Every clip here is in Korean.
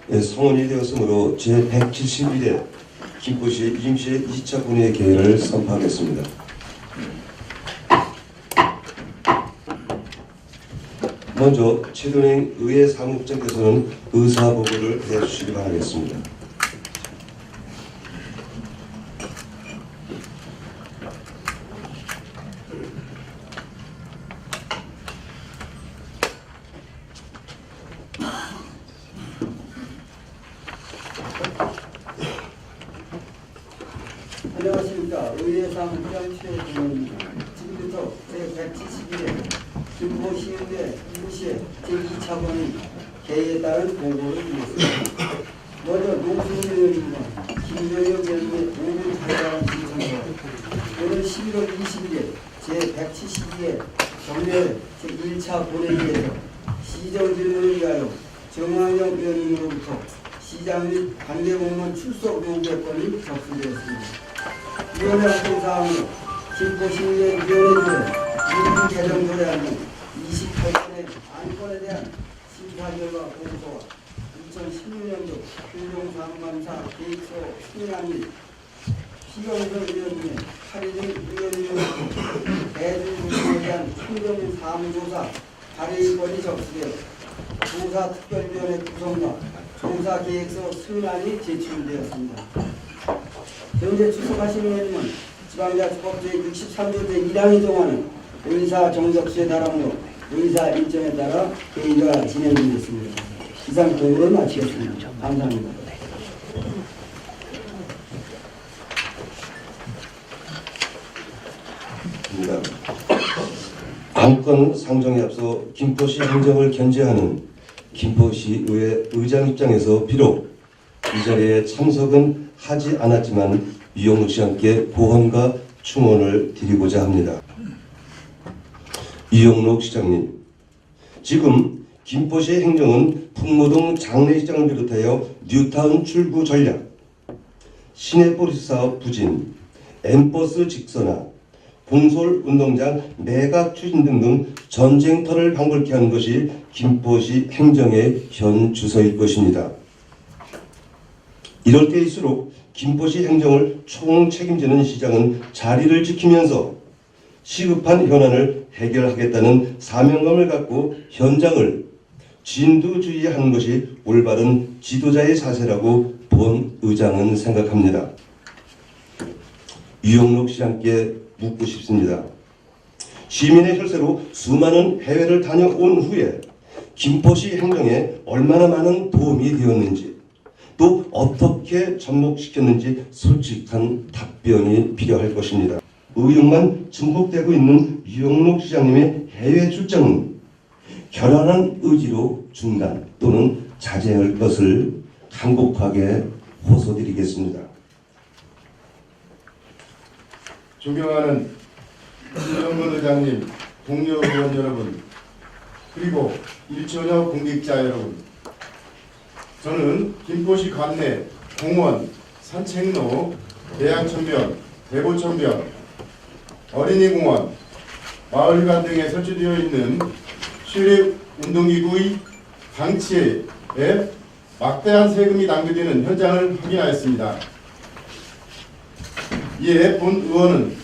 성원이 되었으므로 제171회 김포시 임시 2차 본회의 개회를 선포하겠습니다. 먼저 최동행 의회 사무국장께서는 의사보고를 해주시기 바라겠습니다. 안녕하십니까. 의회 사무국장 최동행입니다. 지금부터 제171회 김포시의회 임시회 제2차 본회의 개회에 따른 보고를 드리겠습니다. 먼저 노승일 의원님과 김정혁 의원님의 5분 발언 신청서 오늘 11월 21일 제172회 정례 제1차 본회의에서 시정 질문을 위하여 정황영 의원님으로부터 시장 및 관계공무원 출석 요구의 건이 접수되었습니다. 위원회 활동사항은 김포시의회 위원회들의 민주 개정 조례안은 28건의 안건에 대한 심사 결과 보고서와 2016년도 교정사무감사 계획서 승인안 및 피경선 의원님의 8일 의원님으로부터 대중부에 대한 행정 사무조사 발의 건이 접수되어 조사특별위원회 구성과 조사계획서 승인안이 제출되었습니다. 현재 출석하신 의원님은 지방자치법 제63조 제1항이 정하는 의사 정접수에 따르므로 의사 일정에 따라 회의가 진행되겠습니다. 이상 보고를 마치겠습니다. 감사합니다. 안건 상정에 앞서 김포시 행정을 견제하는 김포시의회 의장 입장에서 비록 이 자리에 참석은 하지 않았지만 이용록 씨 함께 고언과 충언을 드리고자 합니다. 이용록 시장님, 지금 김포시 행정은 풍무동 장례식장을 비롯하여 뉴타운 출구 전략, 시내버스 사업 부진, M버스 직선화, 공솔 운동장 매각 추진 등등 전쟁터를 방불케 하는 것이 김포시 행정의 현 주소일 것입니다. 이럴 때일수록 김포시 행정을 총책임지는 시장은 자리를 지키면서 시급한 현안을 해결하겠다는 사명감을 갖고 현장을 진두주의하는 것이 올바른 지도자의 자세라고 본 의장은 생각합니다. 이용록 시장께 묻고 싶습니다. 시민의 혈세로 수많은 해외를 다녀온 후에 김포시 행정에 얼마나 많은 도움이 되었는지 또 어떻게 접목시켰는지 솔직한 답변이 필요할 것입니다. 의욕만 증폭되고 있는 이용록 시장님의 해외 출장은 결연한 의지로 중단 또는 자제할 것을 간곡하게 호소드리겠습니다. 존경하는 이정근 의장님, 동료 의원 여러분, 그리고 일천여 공직자 여러분, 저는 김포시 관내 공원, 산책로, 대양천변, 대보천변, 어린이공원, 마을회관 등에 설치되어 있는 실내 운동기구의 방치에 막대한 세금이 낭비되는 현장을 확인하였습니다. 이에 본 의원은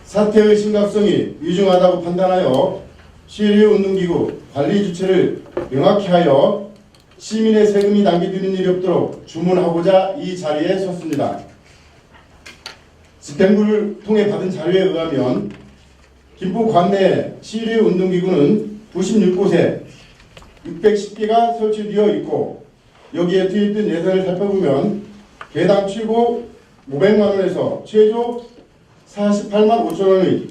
사태의 심각성이 위중하다고 판단하여 실내 운동기구 관리 주체를 명확히 하여 시민의 세금이 낭비되는 일이 없도록 주문하고자 이 자리에 섰습니다. 집행부를 통해 받은 자료에 의하면 김포 관내 실내 운동기구는 96곳에 610개가 설치되어 있고 여기에 투입된 예산을 살펴보면 개당 최고 500만 원에서 최소 48만 5천 원의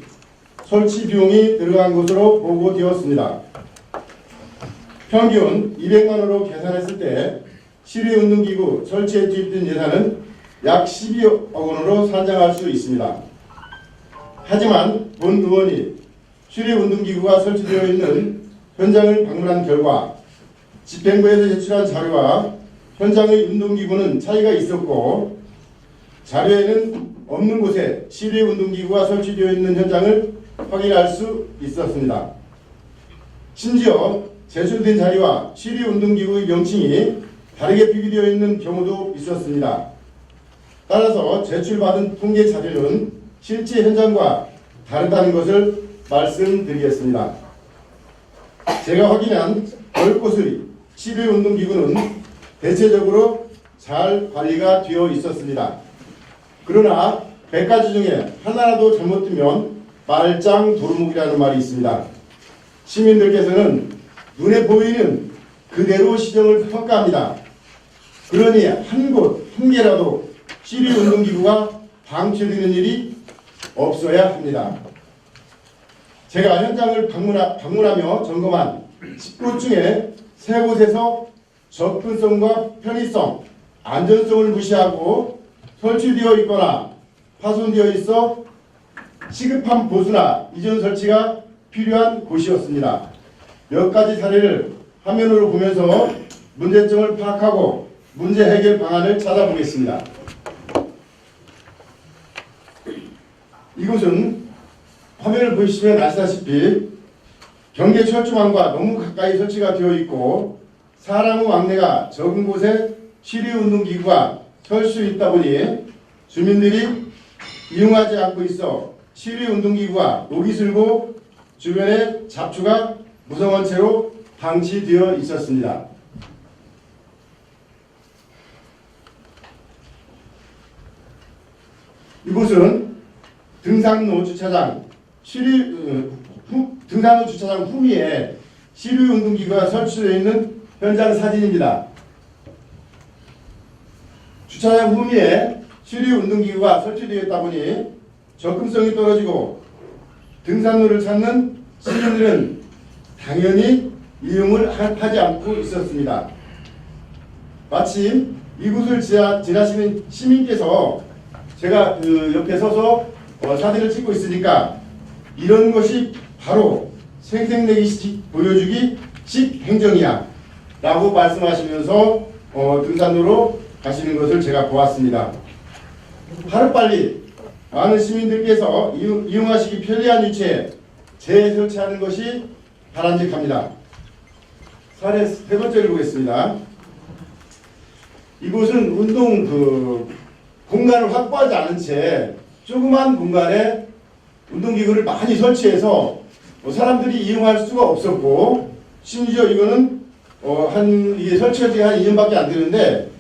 설치 비용이 들어간 것으로 보고되었습니다. 평균 200만 원으로 계산했을 때 실외 운동기구 설치에 투입된 예산은 약 12억 원으로 산정할 수 있습니다. 하지만 본 의원이 실외 운동기구가 설치되어 있는 현장을 방문한 결과 집행부에서 제출한 자료와 현장의 운동기구는 차이가 있었고 자료에는 없는 곳에 실외 운동기구가 설치되어 있는 현장을 확인할 수 있었습니다. 심지어 제출된 자료와 실외 운동기구의 명칭이 다르게 비교되어 있는 경우도 있었습니다. 따라서 제출받은 통계 자료는 실제 현장과 다르다는 것을 말씀드리겠습니다. 제가 확인한 10곳의 시류운동기구는 대체적으로 잘 관리가 되어 있었습니다. 그러나 100가지 중에 하나라도 잘못되면 말짱 도루묵이라는 말이 있습니다. 시민들께서는 눈에 보이는 그대로 시정을 평가합니다. 그러니 한 곳, 한 개라도 시류운동기구가 방치되는 일이 없어야 합니다. 제가 현장을 방문하며 점검한 10곳 중에 3곳에서 접근성과 편의성, 안전성을 무시하고 설치되어 있거나 파손되어 있어 시급한 보수나 이전 설치가 필요한 곳이었습니다. 몇 가지 사례를 화면으로 보면서 문제점을 파악하고 문제 해결 방안을 찾아보겠습니다. 이곳은 화면을 보시면 아시다시피 경계 철조망과 너무 가까이 설치가 되어 있고 사람 후 왕래가 적은 곳에 시류운동기구가 설 수 있다 보니 주민들이 이용하지 않고 있어 시류운동기구가 녹이 슬고 주변에 잡초가 무성한 채로 방치되어 있었습니다. 이곳은 등산로 주차장 등산로 주차장 후미에 시류운동기구가 설치되어 있는 현장 사진입니다. 주차장 후미에 시류운동기구가 설치되어 있다 보니 접근성이 떨어지고 등산로를 찾는 시민들은 당연히 이용을 하지 않고 있었습니다. 마침 이곳을 지나시는 시민께서 제가 그 옆에 서서 사진을 찍고 있으니까 이런 것이 바로 생색내기 보여주기 식 행정이야 라고 말씀하시면서 등산로로 가시는 것을 제가 보았습니다. 하루빨리 많은 시민들께서 이용하시기 편리한 위치에 재설치하는 것이 바람직합니다. 사례 3번째를 보겠습니다. 이곳은 운동 공간을 확보하지 않은 채 조그만 공간에 운동기구를 많이 설치해서 사람들이 이용할 수가 없었고 심지어 이거는 이게 설치가 지금 한 2년밖에 안 되는데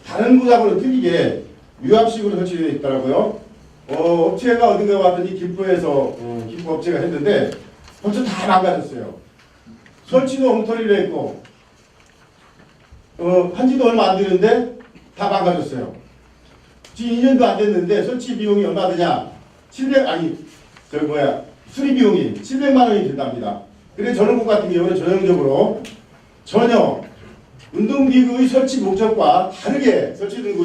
다른 곳하고는 틀리게 유압식으로 설치되어 있더라고요. 업체가 어딘가 왔더니 김포에서 김포 업체가 했는데 벌써 다 망가졌어요. 설치도 엉터리로 했고 한지도 얼마 안 되는데 다 망가졌어요. 지금 2년도 안 됐는데 설치 비용이 얼마 드냐? 수리 비용이 700만 원이 된답니다. 그래서 저런 곳 같은 경우는 전형적으로 전혀 운동기구의 설치 목적과 다르게 설치된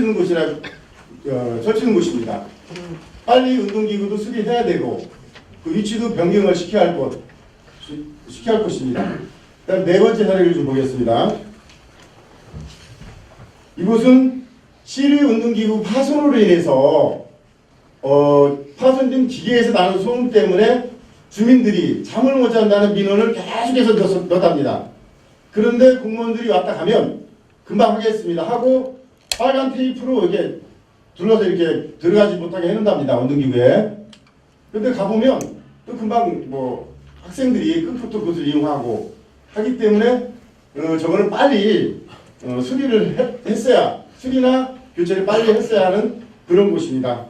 곳입니다. 빨리 운동기구도 수리해야 되고 그 위치도 변경을 시켜야 할 것입니다. 그다음 4번째 사례를 좀 보겠습니다. 이곳은 시류운동기구 파손으로 인해서 파손된 기계에서 나는 소음 때문에 주민들이 잠을 못 잔다는 민원을 계속해서 넣답니다. 그런데 공무원들이 왔다 가면 금방 하겠습니다 하고 빨간 테이프로 이렇게 둘러서 이렇게 들어가지 못하게 해놓는답니다. 운동기구에. 그런데 가보면 또 금방 학생들이 끝부터 그것을 이용하고 하기 때문에 저거는 빨리 수리를 했어야 수리나 교체를 빨리 했어야 하는 그런 곳입니다.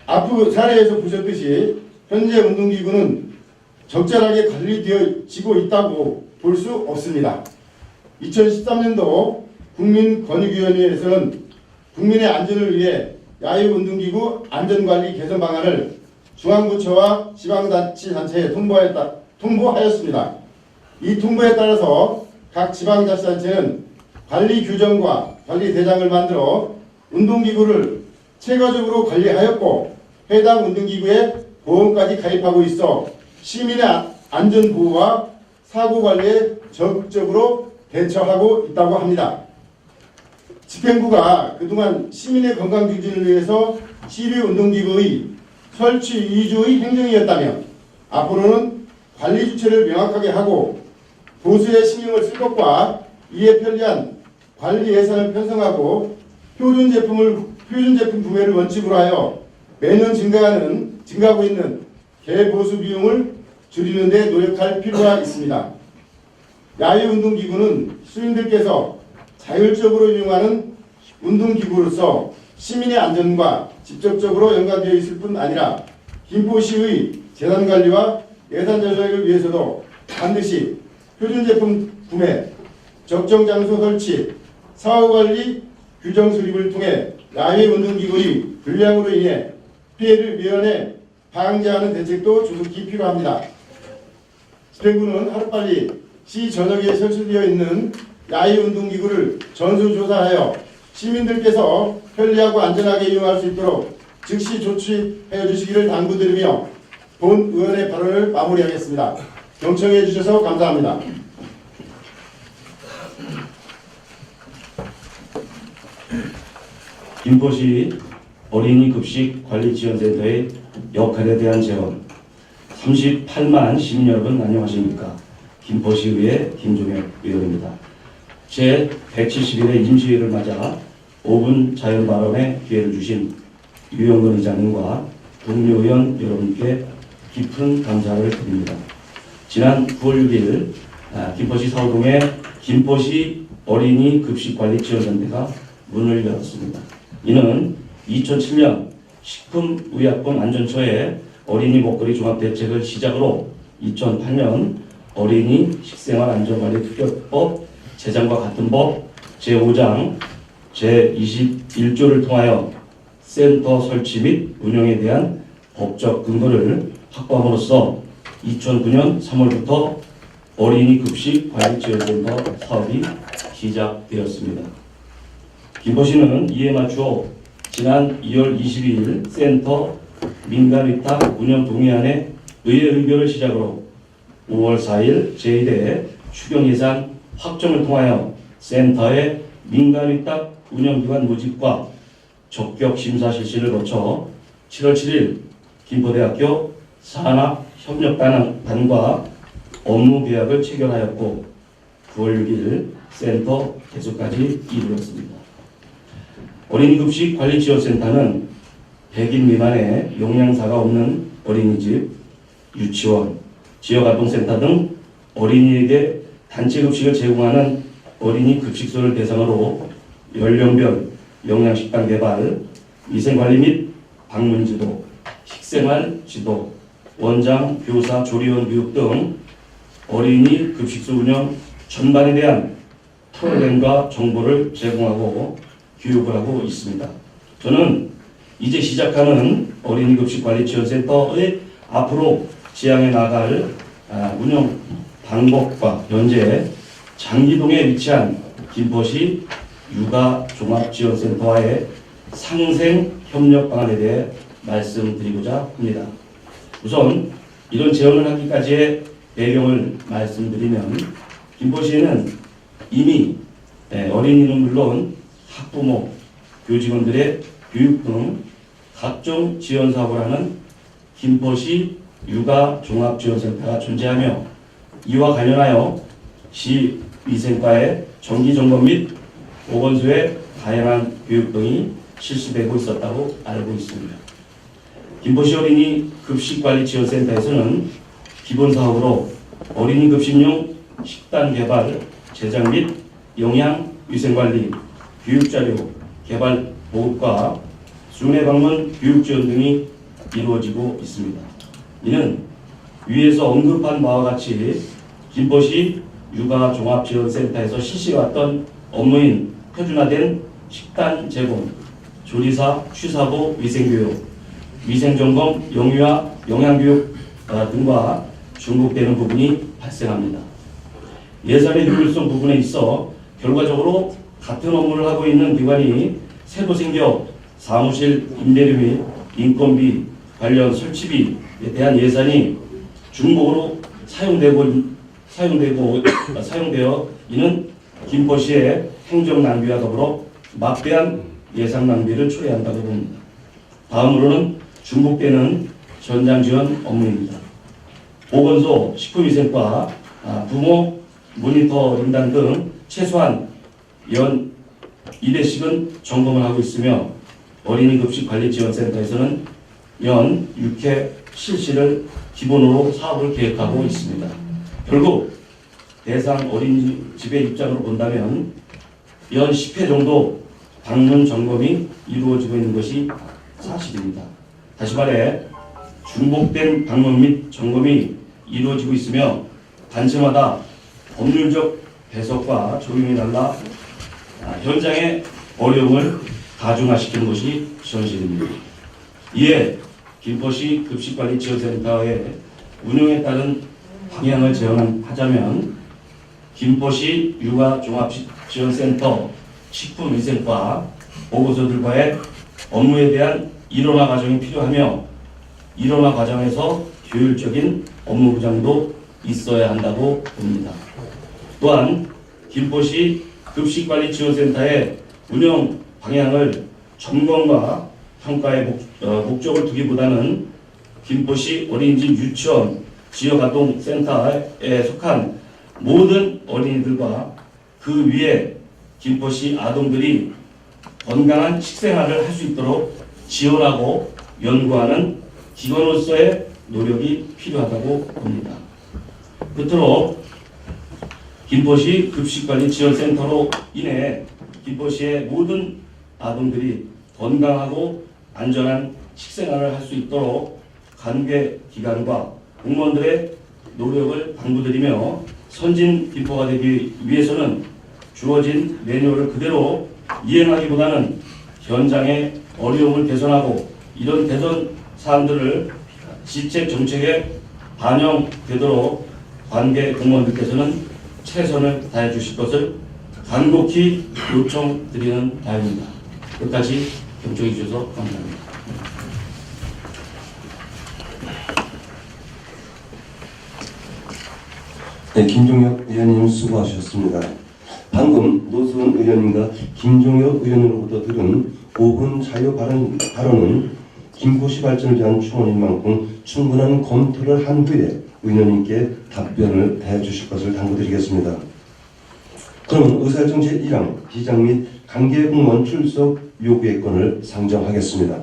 앞으로 사례에서 보셨듯이 현재 운동기구는 적절하게 관리되어지고 있다고 볼 수 없습니다. 2013년도 국민권익위원회에서는 국민의 안전을 위해 야유운동기구 안전관리 개선 방안을 중앙부처와 지방자치단체에 통보하였습니다. 이 통보에 따라서 각 지방자치단체는 관리 규정과 관리 대장을 만들어 운동기구를 체계적으로 관리하였고 해당 운동기구에 보험까지 가입하고 있어 시민의 안전보호와 사고관리에 적극적으로 대처하고 있다고 합니다. 집행부가 그동안 시민의 건강 증진을 위해서 시류운동기구의 설치 위주의 행정이었다면 앞으로는 관리 주체를 명확하게 하고 보수에 신경을 쓸 것과 이에 편리한 관리 예산을 편성하고 표준 제품 구매를 원칙으로 하여 매년 증가하고 있는 개보수 비용을 줄이는 데 노력할 필요가 있습니다. 야외운동기구는 시민들께서 자율적으로 이용하는 운동기구로서 시민의 안전과 직접적으로 연관되어 있을 뿐 아니라 김포시의 재산관리와 예산 절약을 위해서도 반드시 표준제품 구매, 적정장소 설치, 사후관리 규정 수립을 통해 야외운동기구의 불량으로 인해 피해를 미연에 방지하는 대책도 조속히 필요합니다. 집행부는 하루빨리 시 전역에 설치되어 있는 야외운동기구를 전수조사하여 시민들께서 편리하고 안전하게 이용할 수 있도록 즉시 조치해 주시기를 당부드리며 본 의원의 발언을 마무리하겠습니다. 경청해 주셔서 감사합니다. 김포시 어린이 급식 관리 지원센터의 역할에 대한 제언. 38만 시민 여러분 안녕하십니까? 김포시의회 김종혁 의원입니다. 제 171회 임시회를 맞아 5분 자연 발언의 기회를 주신 유영근 의장님과 동료 의원 여러분께 깊은 감사를 드립니다. 지난 9월 6일 김포시 서울동의 김포시 어린이 급식관리지원센터가 문을 열었습니다. 이는 2007년 식품의약품 안전처의 어린이 먹거리 종합대책을 시작으로 2008년 어린이 식생활 안전관리 특별법 제정과 같은 법 제5장 제21조를 통하여 센터 설치 및 운영에 대한 법적 근거를 확보함으로써 2009년 3월부터 어린이 급식 관리 지원센터 사업이 시작되었습니다. 김포시는 이에 맞추어 지난 2월 22일 센터 민간위탁 운영 동의안의 의회 의결을 시작으로 5월 4일 제1회 추경 예산 확정을 통하여 센터의 민간위탁 운영기관 모집과 적격 심사 실시를 거쳐 7월 7일 김포대학교 산학협력단과 업무 계약을 체결하였고 9월 6일 센터 개소까지 이루었습니다. 어린이 급식 관리 지원센터는 100인 미만의 용량사가 없는 어린이집, 유치원, 지역아동센터 등 어린이에게 단체 급식을 제공하는 어린이 급식소를 대상으로 연령별 영양식단 개발, 위생관리 및 방문지도, 식생활 지도, 원장, 교사, 조리원 교육 등 어린이 급식소 운영 전반에 대한 프로그램과 정보를 제공하고 교육을 하고 있습니다. 저는 이제 시작하는 어린이 급식 관리 지원센터의 앞으로 지향해 나갈 운영 방법과 현재 장기동에 위치한 김포시 육아종합지원센터와의 상생 협력 방안에 대해 말씀드리고자 합니다. 우선 이런 제언을 하기까지의 배경을 말씀드리면 김포시에는 이미 어린이는 물론 학부모, 교직원들의 교육 등 각종 지원 사업을 하는 김포시 육아종합지원센터가 존재하며 이와 관련하여 시위생과의 정기점검 및 보건소의 다양한 교육 등이 실시되고 있었다고 알고 있습니다. 김포시 어린이 급식관리지원센터에서는 기본사업으로 어린이 급식용 식단 개발, 제작 및 영양 위생관리, 교육자료 개발 보급과 순회 방문 교육 지원 등이 이루어지고 있습니다. 이는 위에서 언급한 바와 같이 김포시 육아종합지원센터에서 실시해왔던 업무인 표준화된 식단 제공, 조리사, 취사부 위생교육, 위생점검, 영유아, 영양교육 등과 중복되는 부분이 발생합니다. 예산의 효율성 부분에 있어 결과적으로 같은 업무를 하고 있는 기관이 새로 생겨 사무실 임대료 및 인건비, 관련 설치비에 대한 예산이 중복으로 사용되어 이는 김포시의 행정 낭비와 더불어 막대한 예산 낭비를 초래한다고 봅니다. 다음으로는 중복되는 전장 지원 업무입니다. 보건소, 식품위생과 부모 모니터링단 등 최소한 연 2회씩은 점검을 하고 있으며 어린이급식관리지원센터에서는 연 6회 실시를 기본으로 사업을 계획하고 있습니다. 결국 대상 어린이집의 입장으로 본다면 연 10회 정도 방문 점검이 이루어지고 있는 것이 사실입니다. 다시 말해 중복된 방문 및 점검이 이루어지고 있으며 단체마다 법률적 해석과 적용이 달라 현장의 어려움을 가중화시키는 것이 현실입니다. 이에 김포시 급식관리지원센터의 운영에 따른 방향을 제안하자면 김포시 육아종합지원센터 식품위생과 보고서들과의 업무에 대한 일원화 과정이 필요하며 일원화 과정에서 효율적인 업무 부장도 있어야 한다고 봅니다. 또한 김포시 급식관리지원센터의 운영 방향을 점검과 평가의 목적을 두기보다는 김포시 어린이집 유치원 지역아동센터에 속한 모든 어린이들과 그 위에 김포시 아동들이 건강한 식생활을 할 수 있도록 지원하고 연구하는 기관으로서의 노력이 필요하다고 봅니다. 끝으로 김포시 급식관리지원센터로 인해 김포시의 모든 아동들이 건강하고 안전한 식생활을 할 수 있도록 관계 기관과 공무원들의 노력을 당부드리며 선진 김포가 되기 위해서는 주어진 매뉴얼을 그대로 이행하기보다는 현장의 어려움을 개선하고 이런 개선 사항들을 지책 정책에 반영되도록 관계 공무원들께서는 최선을 다해 주실 것을 간곡히 요청드리는 바입니다. 끝까지 경청해 주셔서 감사합니다. 네, 김종혁 의원님 수고하셨습니다. 방금 노수원 의원님과 김종혁 의원으로부터 들은 5분 자유 발언은 김포시 발전을 위한 충원인 만큼 충분한 검토를 한 후에 의원님께 답변을 해주실 것을 당부드리겠습니다. 그럼 의사일정 제1항 비장 및 관계공무원 출석 요구의 건을 상정하겠습니다.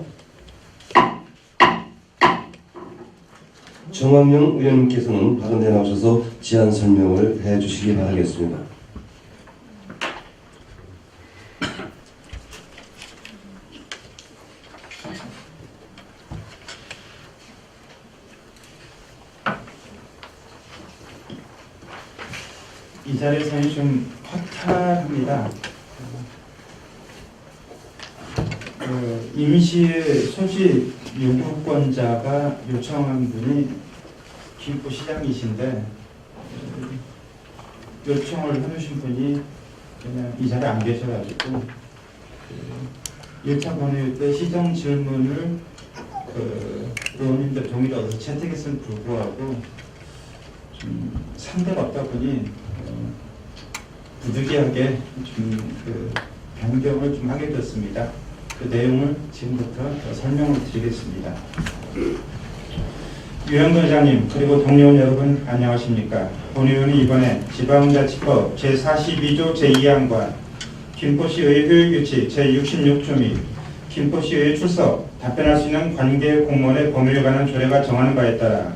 정황용 의원님께서는 발언에 나오셔서 제안 설명을 해주시기 바라겠습니다. 이 자리에서는 좀 허탈합니다. 임시 소집 요구권자가 요청한 분이 김포시장이신데 요청을 해주신 분이 그냥 이 자리에 안 계셔가지고 1차 본회의 때 시정 질문을 의원님들 동의를 얻어서 채택했음에 불구하고 좀 상대가 없다 보니 부득이하게 좀 변경을 좀 하게 됐습니다. 그 내용을 지금부터 설명을 드리겠습니다. 유영근 의장님 그리고 동료원 여러분 안녕하십니까. 본의원이 이번에 지방자치법 제42조 제2항과 김포시의 효율규칙 제66조 및 김포시의 출석, 답변할 수 있는 관계 공무원의 범위에 관한 조례가 정하는 바에 따라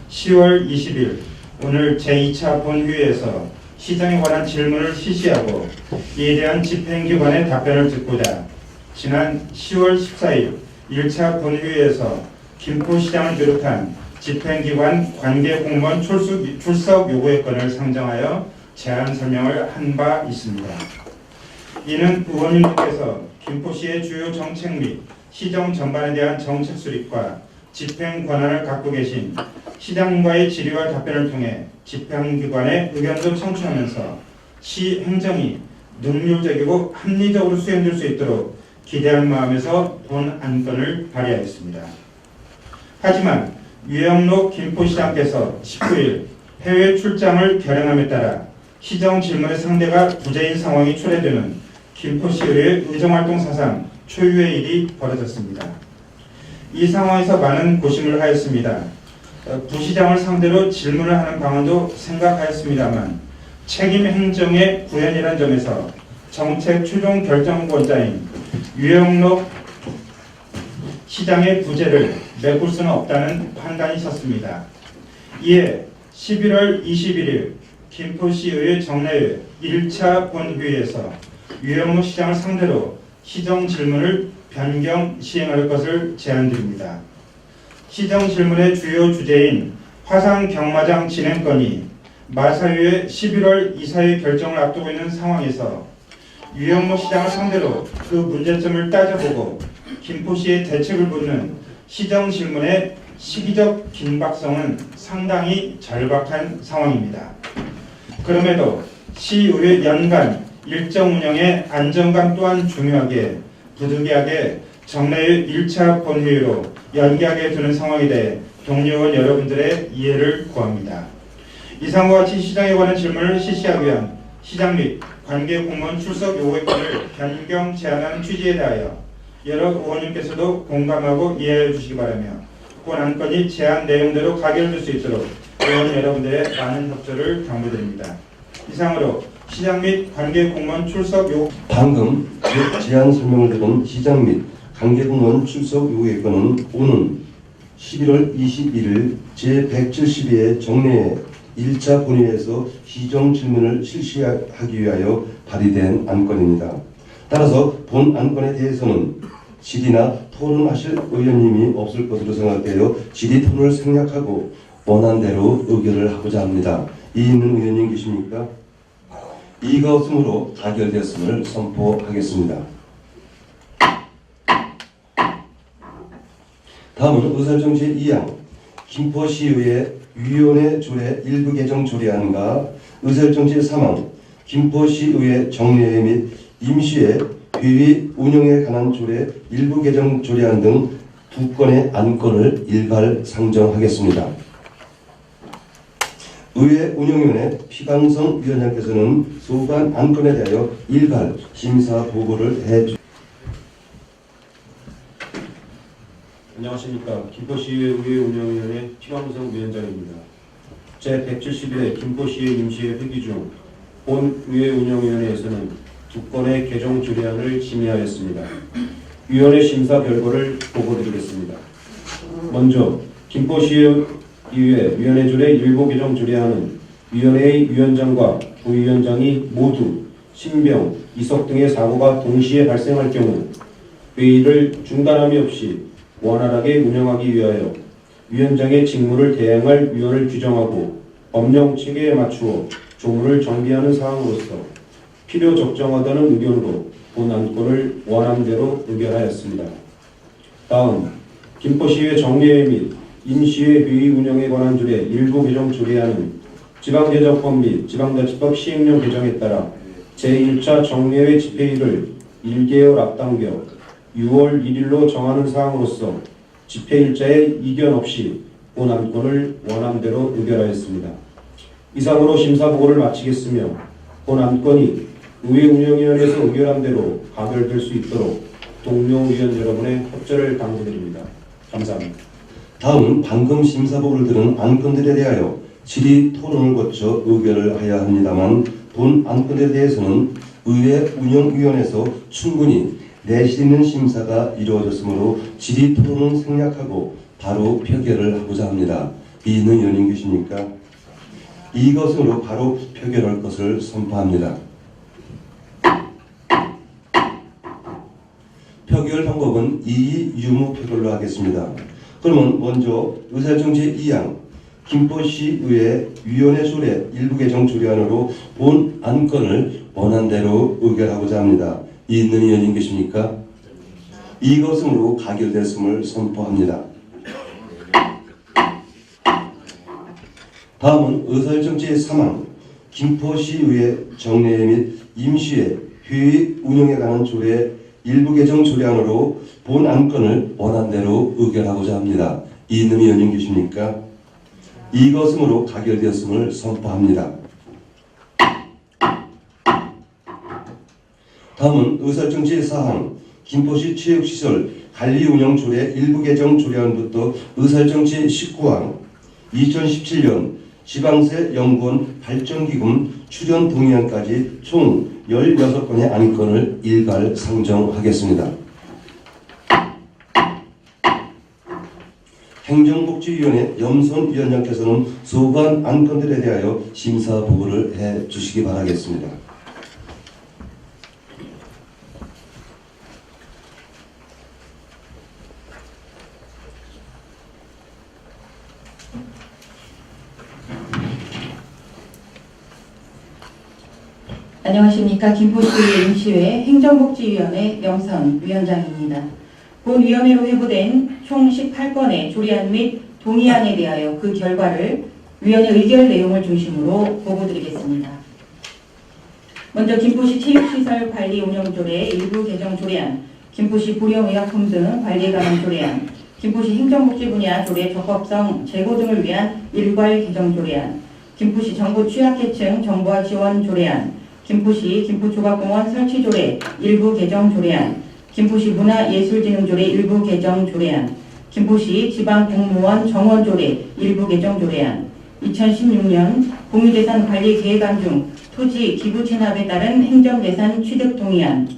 10월 20일 오늘 제2차 본회의에서 시장에 관한 질문을 실시하고 이에 대한 집행기관의 답변을 듣고자 지난 10월 14일 1차 본회의에서 김포시장을 비롯한 집행기관 관계공무원 출석 요구의 건을 상정하여 제안 설명을 한 바 있습니다. 이는 의원님들께서 김포시의 주요 정책 및 시정 전반에 대한 정책 수립과 집행 권한을 갖고 계신 시장과의 질의와 답변을 통해 집행기관의 의견도 청취하면서 시 행정이 능률적이고 합리적으로 수행될 수 있도록 기대한 마음에서 본 안건을 발의하였습니다. 하지만 유영록 김포시장께서 19일 해외 출장을 결행함에 따라 시정 질문의 상대가 부재인 상황이 초래되는 김포시의회 의정활동 사상 초유의 일이 벌어졌습니다. 이 상황에서 많은 고심을 하였습니다. 부시장을 상대로 질문을 하는 방안도 생각하였습니다만 책임 행정의 구현이라는 점에서 정책 최종 결정권자인 유영록 시장의 부재를 메꿀 수는 없다는 판단이 섰습니다. 이에 11월 21일 김포시의회 정례회 1차 본회의에서 유영록 시장을 상대로 시정 질문을 변경 시행할 것을 제안드립니다. 시정 질문의 주요 주제인 화상 경마장 진행건이 마사유의 11월 이사회 결정을 앞두고 있는 상황에서 유영록 시장을 상대로 그 문제점을 따져보고 김포시의 대책을 묻는 시정 질문의 시기적 긴박성은 상당히 절박한 상황입니다. 그럼에도 시의회 연간 일정 운영의 안정감 또한 중요하게 부득이하게 정례회 1차 본회의로 연기하게 되는 상황에 대해 동료원 여러분들의 이해를 구합니다. 이상과 같이 시장에 관한 질문을 실시하기 위한 시장 및 관계 공무원 출석 요구권을 변경 제안하는 취지에 대하여 여러 의원님께서도 공감하고 이해해 주시기 바라며 본 안건이 제안 내용대로 가결될 수 있도록 의원 여러분들의 많은 협조를 당부드립니다. 이상으로 시장 및 관계 공무원 출석 요구 방금 제안 설명을 들은 시장 및 관계공무원 출석 요구의 건은 오는 11월 21일 제172회 정례회 1차 본회의에서 시정 질문을 실시하기 위하여 발의된 안건입니다. 따라서 본 안건에 대해서는 질의나 토론하실 의원님이 없을 것으로 생각되어 질의 토론을 생략하고 원안대로 의결을 하고자 합니다. 이 있는 의원님 계십니까? 이가 없으므로 가결되었음을 선포하겠습니다. 다음은 의사정 제2항 김포시의회 위원회 조례 일부 개정 조례안과 의사정 제3항 김포시의회 정례회 및 임시회 회의 운영에 관한 조례 일부 개정 조례안 등 두 건의 안건을 일괄 상정하겠습니다. 의회 운영위원회 피방성 위원장께서는 소관 안건에 대하여 일괄 심사 보고를 해주십니다. 안녕하십니까. 김포시의회 운영위원회 피방성 위원장입니다. 제171회 김포시의 임시회 회기 중 본 의회 운영위원회에서는 두 건의 개정 조례안을 심의하였습니다. 위원회 심사 결과를 보고드리겠습니다. 먼저 김포시의회 위원회 조례 일부 개정 조례안은 위원회의 위원장과 부위원장이 모두 신병, 이석 등의 사고가 동시에 발생할 경우 회의를 중단함이 없이 원활하게 운영하기 위하여 위원장의 직무를 대행할 위원을 규정하고 법령 체계에 맞추어 조문을 정비하는 사항으로서 필요 적정하다는 의견으로 본 안건을 원안대로 의결하였습니다. 다음 김포시의회 정례회 및 임시회 회의 운영에 관한 조례 일부 개정 조례안은 지방개정법 및 지방자치법 시행령 개정에 따라 제1차 정례회 집회일을 1개월 앞당겨 6월 1일로 정하는 사항으로서 집회일자의 이견 없이 본 안건을 원안대로 의결하였습니다. 이상으로 심사보고를 마치겠으며 본 안건이 의회 운영위원회에서 의결한 대로 가결될 수 있도록 동료 의원 여러분의 협조를 당부드립니다. 감사합니다. 다음은 방금 심사보고를 들은 안건들에 대하여 질의 토론을 거쳐 의결을 하여야 합니다만 본 안건에 대해서는 의회 운영위원회에서 충분히 내실 있는 심사가 이루어졌으므로 질의 토론은 생략하고 바로 표결을 하고자 합니다. 이 있는 의원님 계십니까? 이것으로 바로 표결할 것을 선포합니다. 표결 방법은 이의 유무 표결로 하겠습니다. 그러면 먼저 의사정 제2항 김포시의회 위원회 조례 일부 개정 조례안으로 본 안건을 원안대로 의결하고자 합니다. 이 있는 의원님 계십니까? 이것으로 가결됐음을 선포합니다. 다음은 의사일정 제3항 김포시의회 정례회 및 임시회 회의 운영에 관한 조례 일부 개정 조례안으로 본 안건을 원안대로 의결하고자 합니다. 이 있는 의원님 계십니까? 이것으로 가결되었음을 선포합니다. 다음은 의사일정 제4항 김포시 체육시설 관리운영 조례 일부 개정 조례안부터 의사일정 제19항 2017년 지방세 연구원 발전기금 출연 동의안까지 총 16건의 안건을 일괄 상정하겠습니다. 행정복지위원회 염선 위원장께서는 소관 안건들에 대하여 심사 보고를 해 주시기 바라겠습니다. 안녕하십니까. 김포시 임시회 행정복지위원회 염선 위원장입니다. 본 위원회로 회부된 총 18건의 조리안 및 동의안에 대하여 그 결과를 위원회 의결 내용을 중심으로 보고드리겠습니다. 먼저 김포시 체육시설 관리 운영조례 일부 개정 조례안, 김포시 불용의약품 등 관리에 관한 조례안, 김포시 행정복지 분야 조례 적법성 제고 등을 위한 일괄 개정 조례안, 김포시 정부 취약계층 정보화 지원 조례안, 김포시 김포조각공원 설치조례 일부 개정 조례안, 김포시 문화예술진흥조례 일부 개정 조례안, 김포시 지방공무원 정원조례 일부 개정 조례안, 2016년 공유재산 관리 계획안 중 토지 기부 체납에 따른 행정재산 취득 동의안,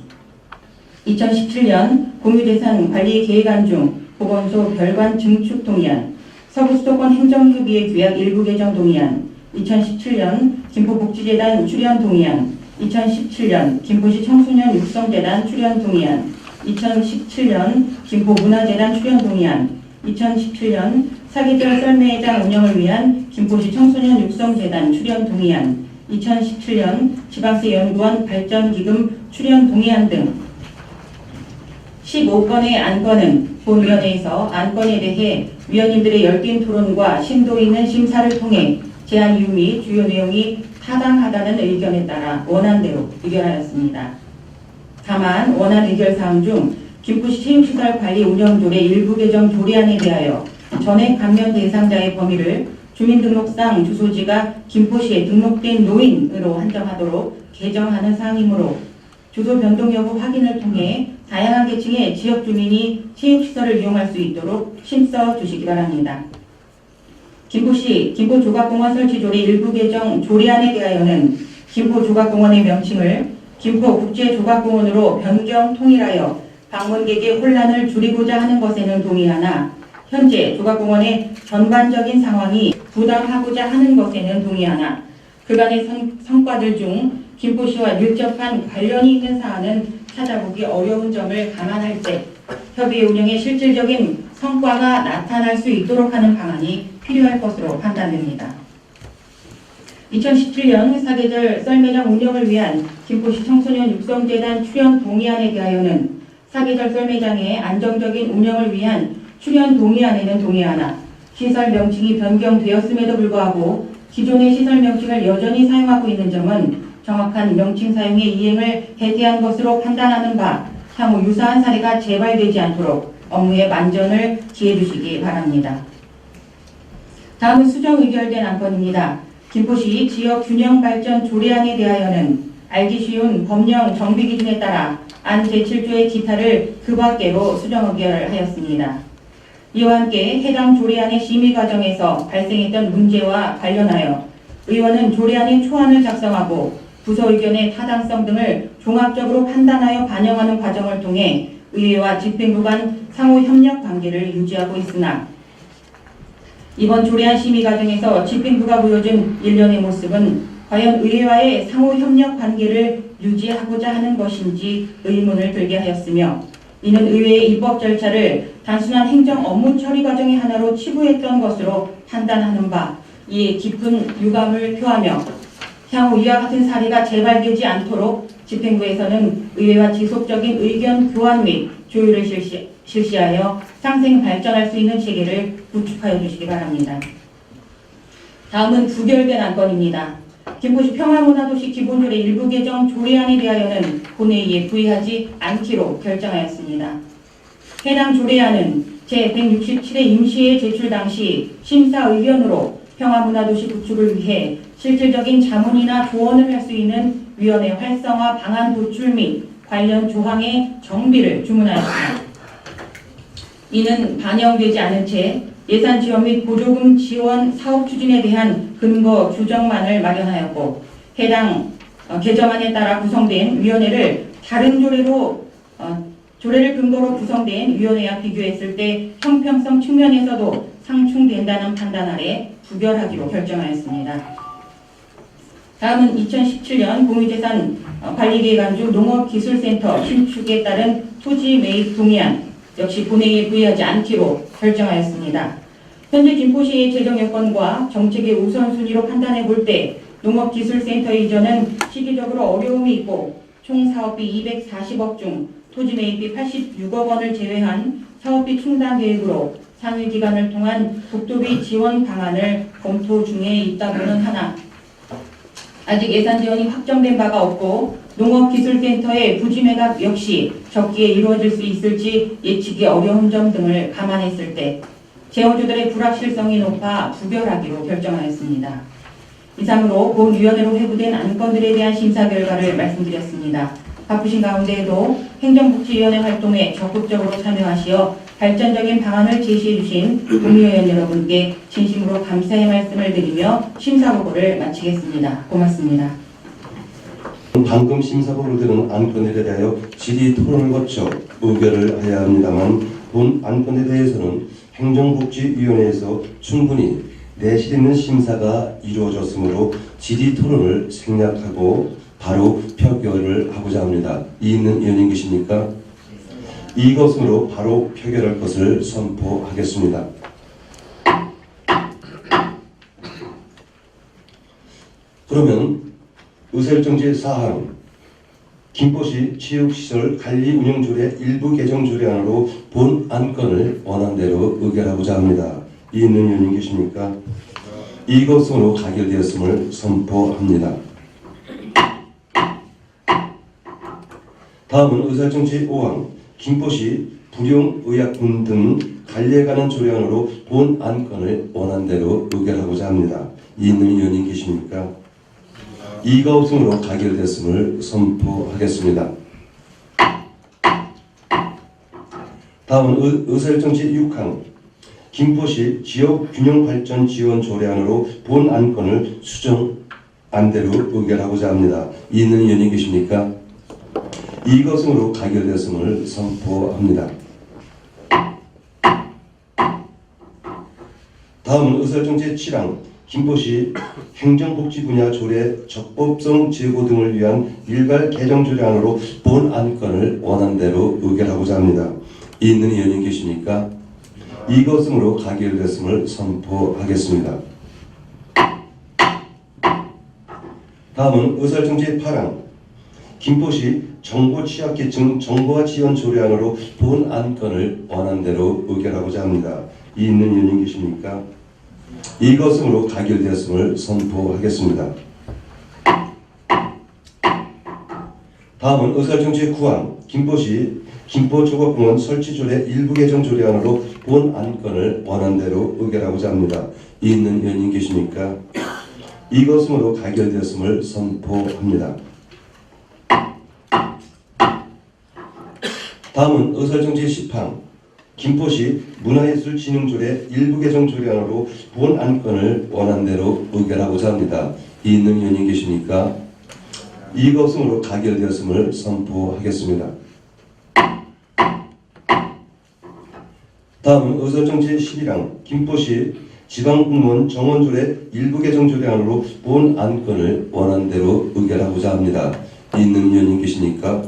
2017년 공유재산 관리 계획안 중 보건소 별관 증축 동의안, 서부수도권 행정협의회 규약 일부 개정 동의안, 2017년 김포복지재단 출연 동의안, 2017년 김포시 청소년 육성재단 출연 동의안, 2017년 김포문화재단 출연 동의안, 2017년 사계절 썰매장 운영을 위한 김포시 청소년 육성재단 출연 동의안, 2017년 지방세 연구원 발전기금 출연 동의안 등 15건의 안건은 본위원회에서 안건에 대해 위원님들의 열띤 토론과 심도 있는 심사를 통해 제안 이유 및 주요 내용이 타당하다는 의견에 따라 원안대로 의결하였습니다. 다만 원안 의결사항 중 김포시 체육시설 관리 운영조례 일부 개정 조례안에 대하여 전액 감면 대상자의 범위를 주민등록상 주소지가 김포시에 등록된 노인으로 한정하도록 개정하는 사항이므로 주소 변동 여부 확인을 통해 다양한 계층의 지역 주민이 체육시설을 이용할 수 있도록 심써 주시기 바랍니다. 김포시 김포조각공원 설치조례 일부 개정 조례안에 대하여는 김포조각공원의 명칭을 김포국제조각공원으로 변경 통일하여 방문객의 혼란을 줄이고자 하는 것에는 동의하나 현재 조각공원의 전반적인 상황이 부담하고자 하는 것에는 동의하나 그간의 성과들 중 김포시와 밀접한 관련이 있는 사안은 찾아보기 어려운 점을 감안할 때 협의회 운영에 실질적인 성과가 나타날 수 있도록 하는 방안이 필요할 것으로 판단됩니다. 2017년 사계절 썰매장 운영을 위한 김포시 청소년 육성재단 출연 동의안에 대하여는 사계절 썰매장의 안정적인 운영을 위한 출연 동의안에는 동의하나 시설 명칭이 변경되었음에도 불구하고 기존의 시설 명칭을 여전히 사용하고 있는 점은 정확한 명칭 사용의 이행을 해제한 것으로 판단하는 바 향후 유사한 사례가 재발되지 않도록 업무에 만전을 기해 주시기 바랍니다. 다음은 수정 의결된 안건입니다. 김포시 지역 균형 발전 조례안에 대하여는 알기 쉬운 법령 정비 기준에 따라 안 제7조의 기타를 그 밖으로 수정 의결하였습니다. 이와 함께 해당 조례안의 심의 과정에서 발생했던 문제와 관련하여 의원은 조례안의 초안을 작성하고 부서 의견의 타당성 등을 종합적으로 판단하여 반영하는 과정을 통해 의회와 집행부 간 상호 협력 관계를 유지하고 있으나 이번 조례안 심의 과정에서 집행부가 보여준 일련의 모습은 과연 의회와의 상호 협력 관계를 유지하고자 하는 것인지 의문을 들게 하였으며 이는 의회의 입법 절차를 단순한 행정 업무 처리 과정의 하나로 치부했던 것으로 판단하는 바 이에 깊은 유감을 표하며 향후 이와 같은 사례가 재발되지 않도록 집행부에서는 의회와 지속적인 의견 교환 및 조율을 실시하여 상생 발전할 수 있는 체계를 구축하여 주시기 바랍니다. 다음은 부결된 안건입니다. 김포시 평화문화도시 기본조례 일부 개정 조례안에 대하여는 본회의에 부의하지 않기로 결정하였습니다. 해당 조례안은 제167회 임시회 제출 당시 심사 의견으로 평화문화도시 구축을 위해 실질적인 자문이나 조언을 할 수 있는 위원회 활성화 방안 도출 및 관련 조항의 정비를 주문하였습니다. 이는 반영되지 않은 채 예산 지원 및 보조금 지원 사업 추진에 대한 근거 규정만을 마련하였고 해당 개정안에 따라 구성된 위원회를 다른 조례를 근거로 구성된 위원회와 비교했을 때 형평성 측면에서도 상충된다는 판단 아래 부결하기로 결정하였습니다. 다음은 2017년 공유재산 관리기획안 중 농업기술센터 신축에 따른 토지 매입 동의안 역시 본회의에 부의하지 않기로 결정하였습니다. 현재 김포시의 재정 여건과 정책의 우선순위로 판단해 볼 때 농업기술센터 이전은 시기적으로 어려움이 있고 총 사업비 240억 중 토지 매입비 86억 원을 제외한 사업비 충당 계획으로 상위 기관을 통한 국토비 지원 방안을 검토 중에 있다고는 하나 아직 예산 지원이 확정된 바가 없고 농업기술센터의 부지 매각 역시 적기에 이루어질 수 있을지 예측이 어려운 점 등을 감안했을 때 재원주들의 불확실성이 높아 부결하기로 결정하였습니다. 이상으로 본 위원회로 회부된 안건들에 대한 심사 결과를 말씀드렸습니다. 바쁘신 가운데에도 행정복지위원회 활동에 적극적으로 참여하시어 발전적인 방안을 제시해 주신 국회의원 여러분께 진심으로 감사의 말씀을 드리며 심사보고를 마치겠습니다. 고맙습니다. 방금 심사보고를 드는 안건에 대하여 질의 토론을 거쳐 의결을 해야 합니다만 본 안건에 대해서는 행정복지위원회에서 충분히 내실 있는 심사가 이루어졌으므로 질의 토론을 생략하고 바로 표결을 하고자 합니다. 이 있는 의원님 계십니까? 이것으로 바로 표결할 것을 선포하겠습니다. 그러면 의사일정제 사항 김포시 체육시설 관리운영조례 일부 개정 조례안으로 본 안건을 원안대로 의결하고자 합니다. 이 있는 의원님 계십니까? 이것으로 가결되었음을 선포합니다. 다음은 의사일정제 5항 김포시 불용의약품 등 관리에 관한 조례안으로 본 안건을 원안대로 의결하고자 합니다. 이 있는 의원님 계십니까? 이가 없음으로 가결됐음을 선포하겠습니다. 다음은 의사일정제 6항 김포시 지역균형발전 지원 조례안으로 본 안건을 수정안대로 의결하고자 합니다. 이 있는 의원님 계십니까? 이것으로 가결됐음을 선포합니다. 다음은 의사일정제 7항 김포시 행정복지 분야 조례 적법성 제고 등을 위한 일괄 개정 조례안으로 본 안건을 원안대로 의결하고자 합니다. 이 있는 의원님 계십니까? 이것으로 가결됐음을 선포하겠습니다. 다음은 의사일정제 8항 김포시 정보취약계층 정보화 지원 조례안으로 본 안건을 원안대로 의결하고자 합니다. 이 있는 의원님 계십니까? 이것으로 가결되었음을 선포하겠습니다. 다음은 의사일정제 9항 김포시 김포조각공원 설치조례 일부 개정 조례안으로 본 안건을 원안대로 의결하고자 합니다. 이 있는 의원님 계십니까? 이것으로 가결되었음을 선포합니다. 다음은 의사일정제 10항 김포시 문화예술진흥조례 일부 개정 조례안으로 본 안건을 원안대로 의결하고자 합니다. 이 있는 의원님 계십니까? 이것으로 가결되었음을 선포하겠습니다. 다음은 의사일정제 11항 김포시 지방공무원 정원조례 일부 개정 조례안으로 본 안건을 원안대로 의결하고자 합니다. 이 있는 의원님 계십니까?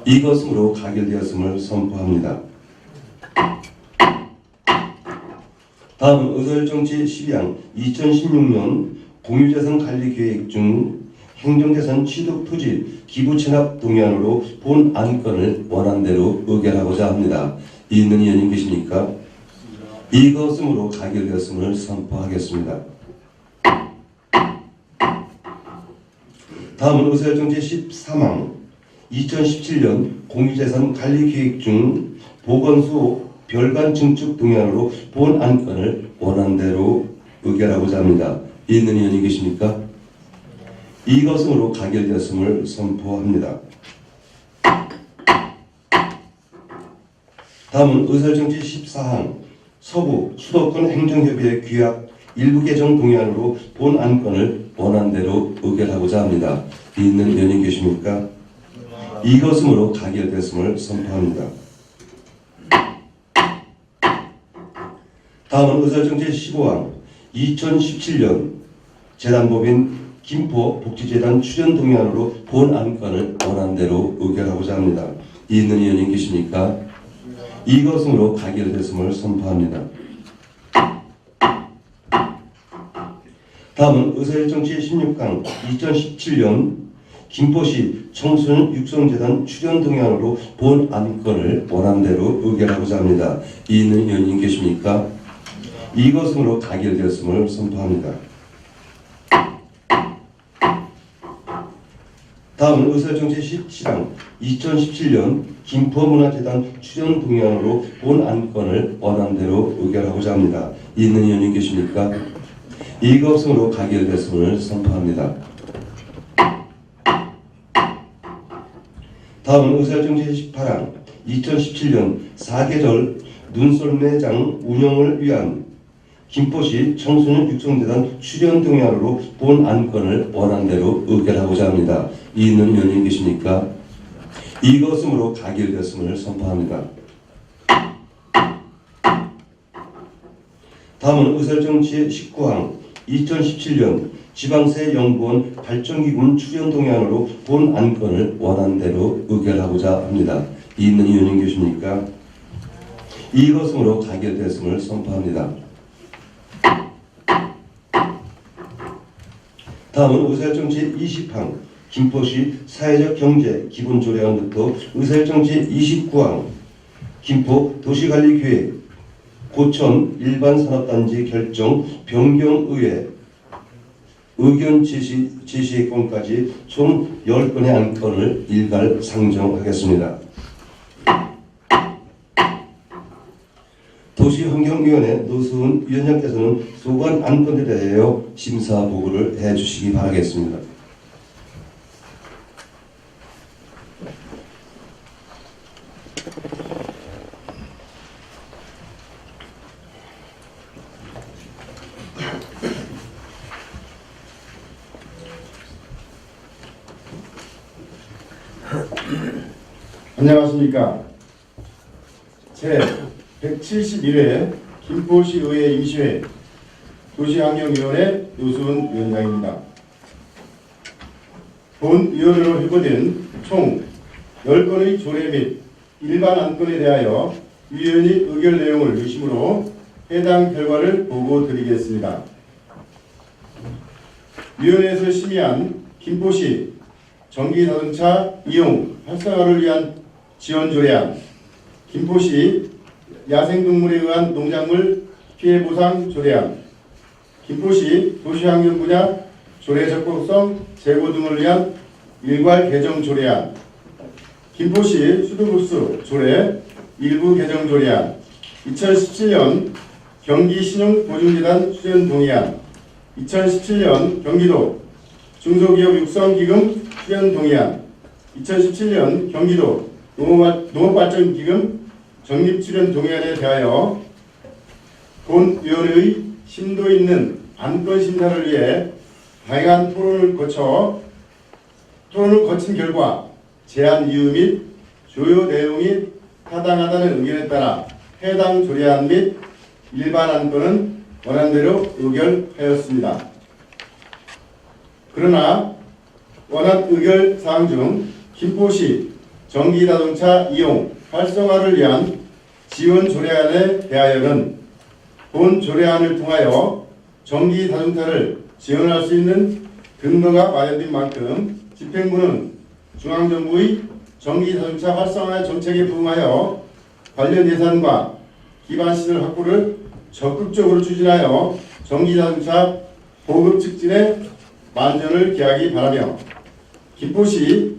이것으로 가결되었음을 선포합니다. 다음은 의사일정제 12항 2016년 공유재산관리계획 중 행정재산 취득 토지 기부 체납 동의안으로 본 안건을 원안대로 의결하고자 합니다. 이 있는 의원님 계십니까? 이것으로 가결되었음을 선포하겠습니다. 다음은 의사일정제 13항 2017년 공유재산 관리계획 중 보건수 별관 증축 동의안으로 본 안건을 원안대로 의결하고자 합니다. 이 있는 의원님 계십니까? 이것으로 가결되었음을 선포합니다. 다음은 의사일정제 14항 서부 수도권 행정협의회 규약 일부 개정 동의안으로 본 안건을 원안대로 의결하고자 합니다. 있는 의원님 계십니까? 이것으로 가결됐음을 선포합니다. 다음은 의사정제 15항 2017년 재단법인 김포복지재단 출연 동의안으로 본 안건을 원안대로 의결하고자 합니다. 있는 의원님 계십니까? 이것으로 가결됐음을 선포합니다. 다음은 의사일정제 16항 2017년 김포시 청소년 육성재단 출연 동의안으로 본 안건을 원안대로 의결하고자 합니다. 있는 의원님 계십니까? 이것으로 가결되었음을 선포합니다. 다음은 의사정제 17항 2017년 김포문화재단 출연 동의안으로 본 안건을 원안대로 의결하고자 합니다. 있는 의원님 계십니까? 이것으로 가결되었음을 선포합니다. 다음은 의사정제 18항 2017년 사계절 눈썰매장 운영을 위한 김포시 청소년 육성재단 출연 동의안으로 본 안건을 원안대로 의결하고자 합니다. 있는 의원님 계십니까? 이것으로 가결되었음을 선포합니다. 다음은 의사정제 19항 2017년 지방세 연구원 발전기금 출연 동의안으로 본 안건을 원안대로 의결하고자 합니다. 있는 의원님 계십니까? 이것으로 가결되었음을 선포합니다. 다음은 의사일정제 20항 김포시 사회적 경제 기본조례안부터 의사일정제 29항 김포 도시관리계획 고천 일반산업단지 결정 변경의회 의견 제시건까지 총 10건의 안건을 일괄 상정하겠습니다. 도시환경위원회 노수은 위원장께서는 소관 안건에 대하여 심사 보고를 해주시기 바라겠습니다. 안녕하십니까. 제 171회 김포시의회 임시회 도시환경위원회 노수은 위원장입니다. 본 위원회로 회부된 총 10건의 조례 및 일반 안건에 대하여 위원이 의결 내용을 의심으로 해당 결과를 보고 드리겠습니다. 위원회에서 심의한 김포시 전기자동차 이용 활성화를 위한 지원 조례안, 김포시 야생동물에 의한 농작물 피해 보상 조례안, 김포시 도시환경 분야 조례 적법성 제고 등을 위한 일괄 개정 조례안, 김포시 수도부스 조례 일부 개정 조례안, 2017년 경기신용보증재단 출연 동의안, 2017년 경기도 중소기업 육성기금 출연 동의안, 2017년 경기도 농업발전기금 적립출연 동의안에 대하여 본 위원회의 심도 있는 안건 심사를 위해 다양한 토론을 거친 결과 제안 이유 및 주요 내용이 타당하다는 의견에 따라 해당 조례안 및 일반 안건은 원안대로 의결하였습니다. 그러나 원안 의결 사항 중 김포시 전기자동차 이용 활성화를 위한 지원 조례안에 대하여는 본 조례안을 통하여 전기자동차를 지원할 수 있는 근거가 마련된 만큼 집행부는 중앙정부의 전기자동차 활성화 정책에 부응하여 관련 예산과 기반시설 확보를 적극적으로 추진하여 전기자동차 보급 촉진에 만전을 기하기 바라며 김포시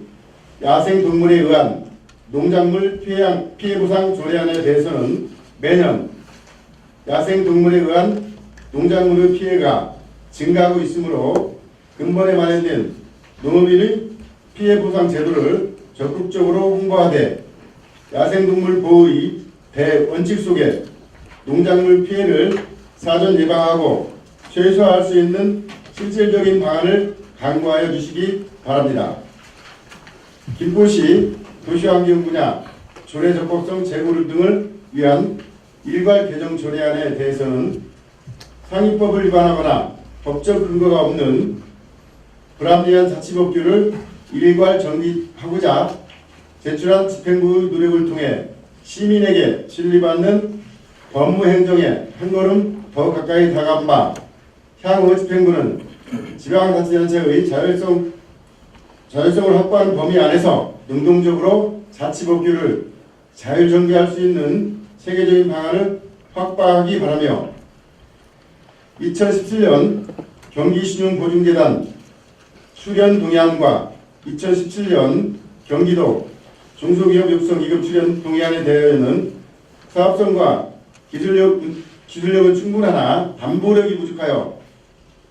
야생동물에 의한 농작물 피해 보상 조례안에 대해서는 매년 야생동물에 의한 농작물의 피해가 증가하고 있으므로 근본에 마련된 농업인의 피해 보상 제도를 적극적으로 홍보하되 야생동물 보호의 대원칙 속에 농작물 피해를 사전 예방하고 최소화할 수 있는 실질적인 방안을 강구하여 주시기 바랍니다. 김포시 도시환경 분야 조례 적법성 제고 등을 위한 일괄 개정 조례안에 대해서는 상위법을 위반하거나 법적 근거가 없는 불합리한 자치법규를 일괄 정립하고자 제출한 집행부의 노력을 통해 시민에게 신뢰받는 법무행정에 한 걸음 더 가까이 다가간 바 향후 집행부는 지방자치단체의 자율성을 확보하는 범위 안에서 능동적으로 자치법규를 자율정비할 수 있는 체계적인 방안을 확보하기 바라며 2017년 경기신용보증재단 출연 동의안과 2017년 경기도 중소기업 육성 기금 출연 동의안에 대하여는 사업성과 기술력은 충분하나 담보력이 부족하여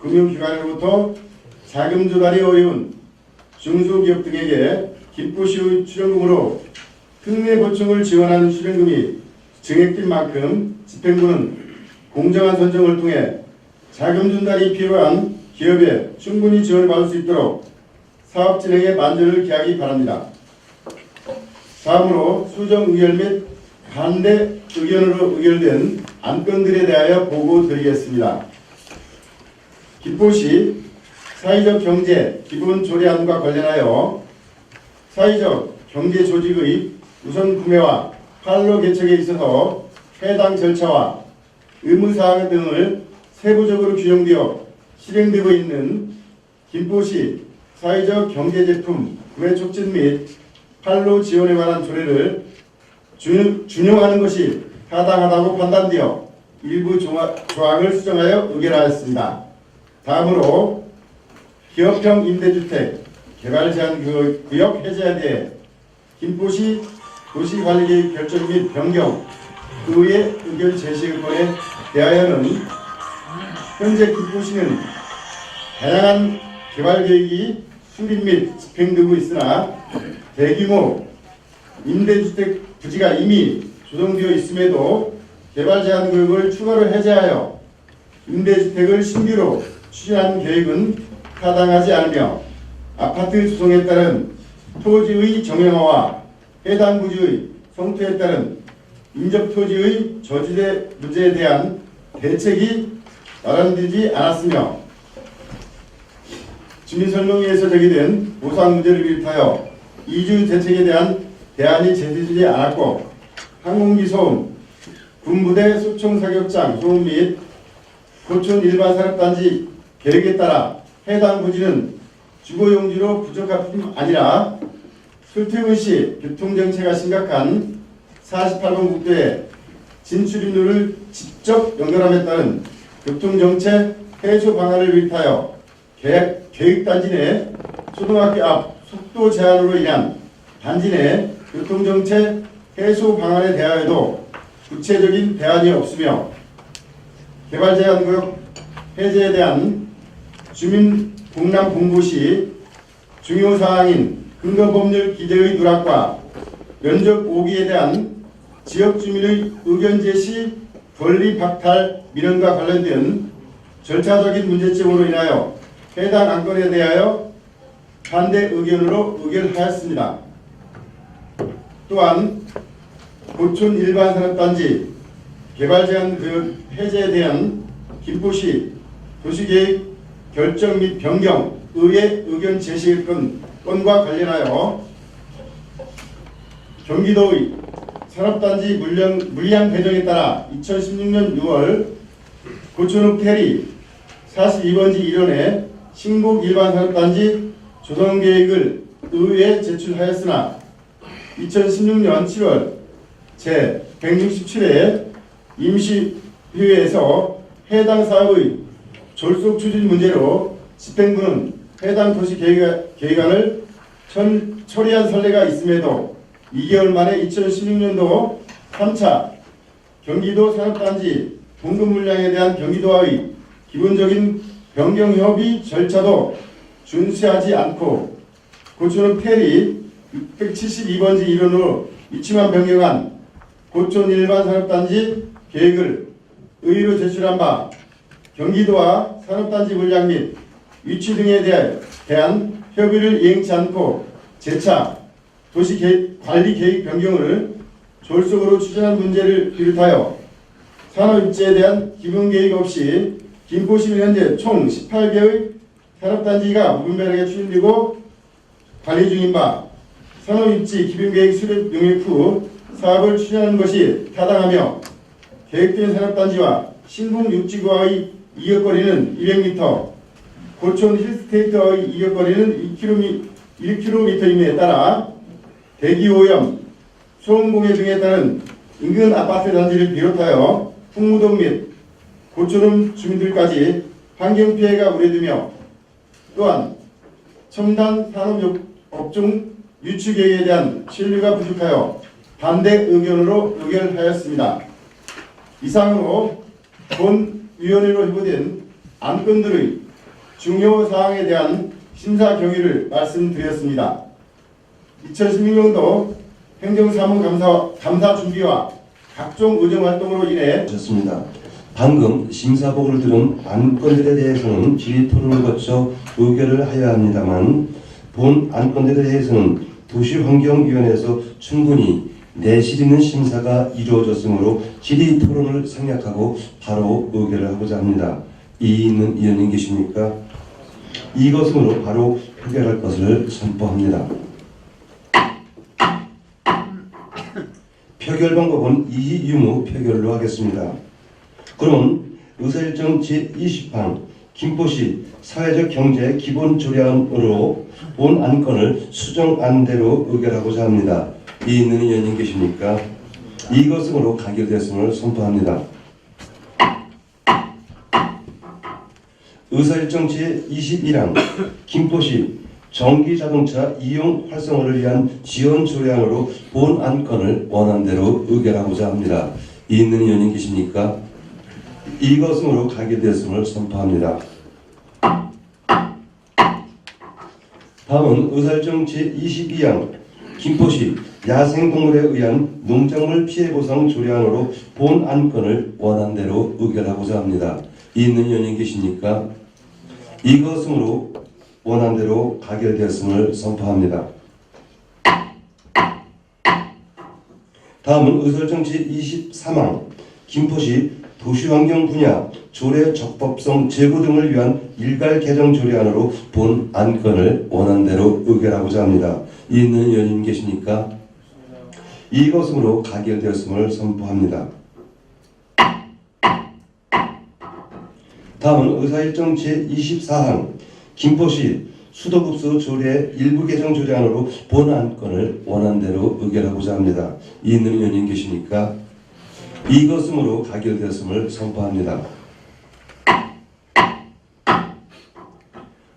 금융기관으로부터 자금 조달이 어려운 중소기업 등에게 김포시의 출연금으로 특례 보충을 지원하는 출연금이 증액된 만큼 집행부는 공정한 선정을 통해 자금 전달이 필요한 기업에 충분히 지원을 받을 수 있도록 사업 진행에 만전을 기하기 바랍니다. 다음으로 수정 의결 및 반대 의견으로 의결된 안건들에 대하여 보고 드리겠습니다. 김포시 사회적 경제 기본 조례안과 관련하여 사회적 경제 조직의 우선 구매와 판로 개척에 있어서 해당 절차와 의무사항 등을 세부적으로 규정되어 실행되고 있는 김포시 사회적 경제제품 구매 촉진 및 판로 지원에 관한 조례를 준용하는 것이 타당하다고 판단되어 일부 조항을 수정하여 의결하였습니다. 다음으로 기업형 임대주택 개발 제한 구역 해제에 대해 김포시 도시관리계획 결정 및 변경 의회 의견 제시권에 대하여는 현재 김포시는 다양한 개발 계획이 수립 및 집행되고 있으나 대규모 임대주택 부지가 이미 조성되어 있음에도 개발 제한 구역을 추가로 해제하여 임대주택을 신규로 추진하는 계획은 타당하지 않으며 아파트 조성에 따른 토지의 정형화와 해당 부지의 성토에 따른 인접 토지의 저지대 문제에 대한 대책이 마련되지 않았으며 주민설명회에서 제기된 보상 문제를 비롯하여 이주 대책에 대한 대안이 제시되지 않았고 항공기 소음, 군부대 소총 사격장 소음 및 고촌 일반 산업단지 계획에 따라 해당 부지는 주거용지로 부족할 뿐 아니라 출퇴근 시 교통정체가 심각한 48번 국도에 진출입로를 직접 연결함에 따른 교통정체 해소 방안을 비롯하여 계획단지 내 초등학교 앞 속도 제한으로 인한 단지 내 교통정체 해소 방안에 대하여도 구체적인 대안이 없으며 개발 제한 구역 해제에 대한 주민 공람 공고 시 중요 사항인 근거법률 기재의 누락과 면적 오기에 대한 지역 주민의 의견 제시 권리 박탈 민원과 관련된 절차적인 문제점으로 인하여 해당 안건에 대하여 반대 의견으로 의결하였습니다. 또한 고촌 일반 산업단지 개발 제한 구역 해제에 대한 김포시 도시계획 결정 및 변경 의회 의견 제시 건과 관련하여 경기도의 산업단지 물량 배정에 따라 2016년 6월 고촌읍 테리 42번지 1원에 신곡 일반 산업단지 조성 계획을 의회에 제출하였으나 2016년 7월 제 167회 임시회의에서 해당 사업의 졸속 추진 문제로 집행부는 해당 도시 계획안을 처리한 선례가 있음에도 2개월 만에 2016년도 3차 경기도 산업단지 공급 물량에 대한 경기도와의 기본적인 변경 협의 절차도 준수하지 않고 고촌읍 테리 672번지 1원으로 위치만 변경한 고촌 일반 산업단지 계획을 의회로 제출한 바 경기도와 산업단지 물량 및 위치 등에 대한 협의를 이행치 않고 재차 관리 계획 변경을 졸속으로 추진한 문제를 비롯하여 산업입지에 대한 기본 계획 없이 김포시는 현재 총 18개의 산업단지가 무분별하게 추진되고 관리 중인 바 산업입지 기본계획 수립 용역 후 사업을 추진하는 것이 타당하며 계획된 산업단지와 신궁 육지구와의 이격거리는 200m, 고촌 힐스테이트와의 이격거리는 1km임에 따라 대기오염, 소음공해 등에 따른 인근 아파트 단지를 비롯하여 풍무동 및 고촌읍 주민들까지 환경피해가 우려되며 또한 첨단 산업업종 유치계획에 대한 신뢰가 부족하여 반대 의견으로 의결하였습니다. 이상으로 본 위원회로 회부된 안건들의 중요 사항에 대한 심사 경위를 말씀드렸습니다. 2016년도 행정사무감사 준비와 각종 의정활동으로 인해 좋습니다. 방금 심사보고를 들은 안건들에 대해서는 질의 토론을 거쳐 의결을 하여야 합니다만 본 안건들에 대해서는 도시환경위원회에서 충분히 내실 있는 심사가 이루어졌으므로 질의 토론을 생략하고 바로 의결을 하고자 합니다. 이의 있는 의원님 계십니까? 이것으로 바로 표결할 것을 선포합니다. 표결 방법은 이의 유무 표결로 하겠습니다. 그러면 의사일정 제20항 김포시 사회적 경제 기본조례안으로 본 안건을 수정안대로 의결하고자 합니다. 이 있는 의원님 계십니까? 이것으로 가결되었음을 선포합니다. 의사일정 제21항 김포시 전기자동차 이용 활성화를 위한 지원조례안으로 본 안건을 원안대로 의결하고자 합니다. 이 있는 의원님 계십니까? 이것으로 가결되었음을 선포합니다. 다음은 의사일정 제22항 김포시 야생동물에 의한 농작물 피해보상 조례안으로 본 안건을 원안대로 의결하고자 합니다. 이 있는 의원님 계십니까? 이것으로 원안대로 가결되었음을 선포합니다. 다음은 의사일정 제23항 김포시 도시환경 분야 조례 적법성 제고 등을 위한 일괄 개정 조례안으로 본 안건을 원안대로 의결하고자 합니다. 이 있는 의원님 계십니까? 이것으로 가결되었음을 선포합니다. 다음은 의사일정 제24항 김포시 수도급수 조례 일부 개정 조례안으로 본 안건을 원안대로 의결하고자 합니다. 이 있는 의원님 계십니까? 이것으로 가결되었음을 선포합니다.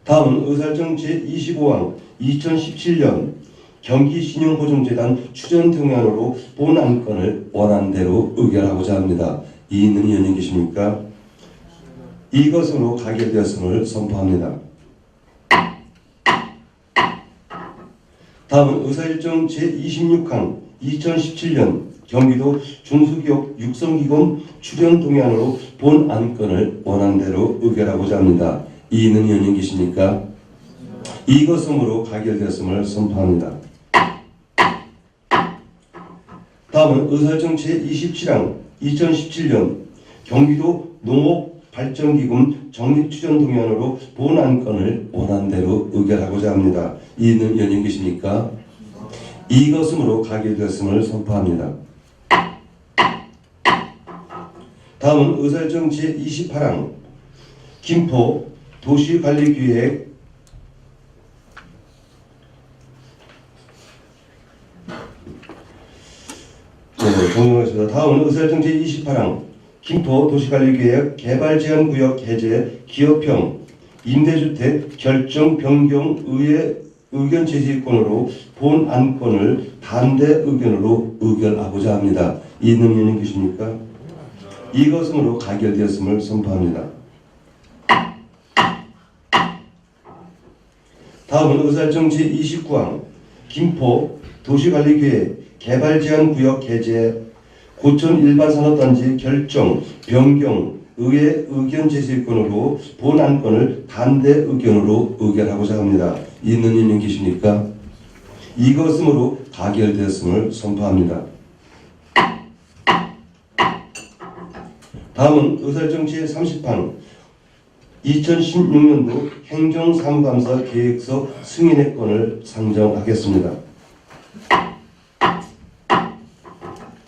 다음은 의사일정 제25항 2017년 경기신용보증재단 출연동의안으로 본 안건을 원안대로 의결하고자 합니다. 이 있는 의원님 계십니까? 이것으로 가결되었음을 선포합니다. 다음은 의사일정 제26항 2017년 경기도 중소기업 육성기금 출연동의안으로 본 안건을 원안대로 의결하고자 합니다. 이 있는 의원님 계십니까? 이것으로 가결되었음을 선포합니다. 다음은 의사일정 제27항 2017년 경기도 농업발전기금 적립출연동의안으로 본 안건을 원안대로 의결하고자 합니다. 이 있는 의원님 계십니까? 이것으로 가결되었음을 선포합니다. 다음은 의사일정 제28항 김포 도시관리기획 정리하겠습니다. 다음은 의사일정 제28항 김포 도시관리계획 개발제한구역 해제 기업형 임대주택 결정 변경 의회 의견 제시권으로 본 안건을 반대 의견으로 의결하고자 합니다. 이 있는 의원님 계십니까? 이것으로 가결되었음을 선포합니다. 다음은 의사일정 제29항 김포 도시관리계획 개발제한구역 해제 고천 일반산업단지 결정, 변경, 의회 의견 제시권으로 본 안건을 반대 의견으로 의결하고자 합니다. 있는 이는 계십니까? 이것으로 가결되었음을 선포합니다. 다음은 의사일정 제30항 2016년도 행정사무감사 계획서 승인의 건을 상정하겠습니다.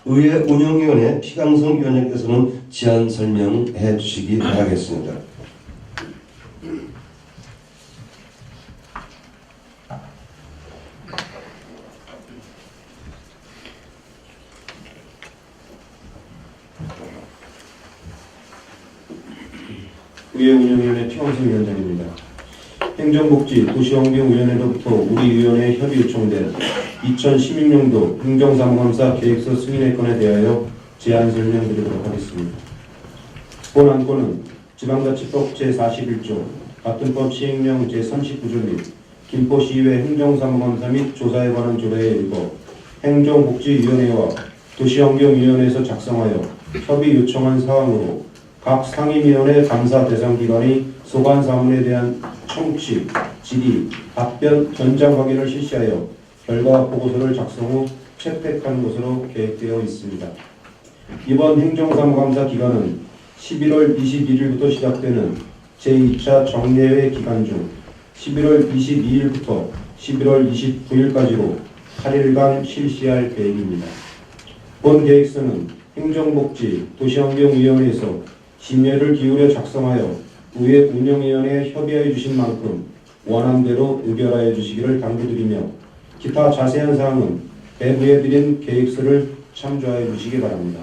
의회 운영위원회 피강성 위원장께서는 지안 설명해 주시기 바라겠습니다. 의회 운영위원회 최광석 위원장입니다. 행정복지 도시환경위원회로부터 우리 위원회에 협의 요청된 2016년도 행정사무감사 계획서 승인의 건에 대하여 제안 설명드리도록 하겠습니다. 본 안건은 지방자치법 제41조, 같은 법 시행령 제39조 및 김포시의회 행정사무감사 및 조사에 관한 조례에 일거 행정복지위원회와 도시환경위원회에서 작성하여 협의 요청한 사항으로 각 상임위원회 감사 대상 기관이 소관 사문에 대한 청취, 질의, 답변, 현장 확인을 실시하여 결과 보고서를 작성 후 채택하는 것으로 계획되어 있습니다. 이번 행정사무감사 기간은 11월 21일부터 시작되는 제2차 정례회 기간 중 11월 22일부터 11월 29일까지로 8일간 실시할 계획입니다. 본 계획서는 행정복지 도시환경위원회에서 심혈을 기울여 작성하여 의회 운영위원회에 협의하여 주신 만큼 원안대로 의결하여 주시기를 당부드리며 기타 자세한 사항은 배부해 드린 계획서를 참조하여 주시기 바랍니다.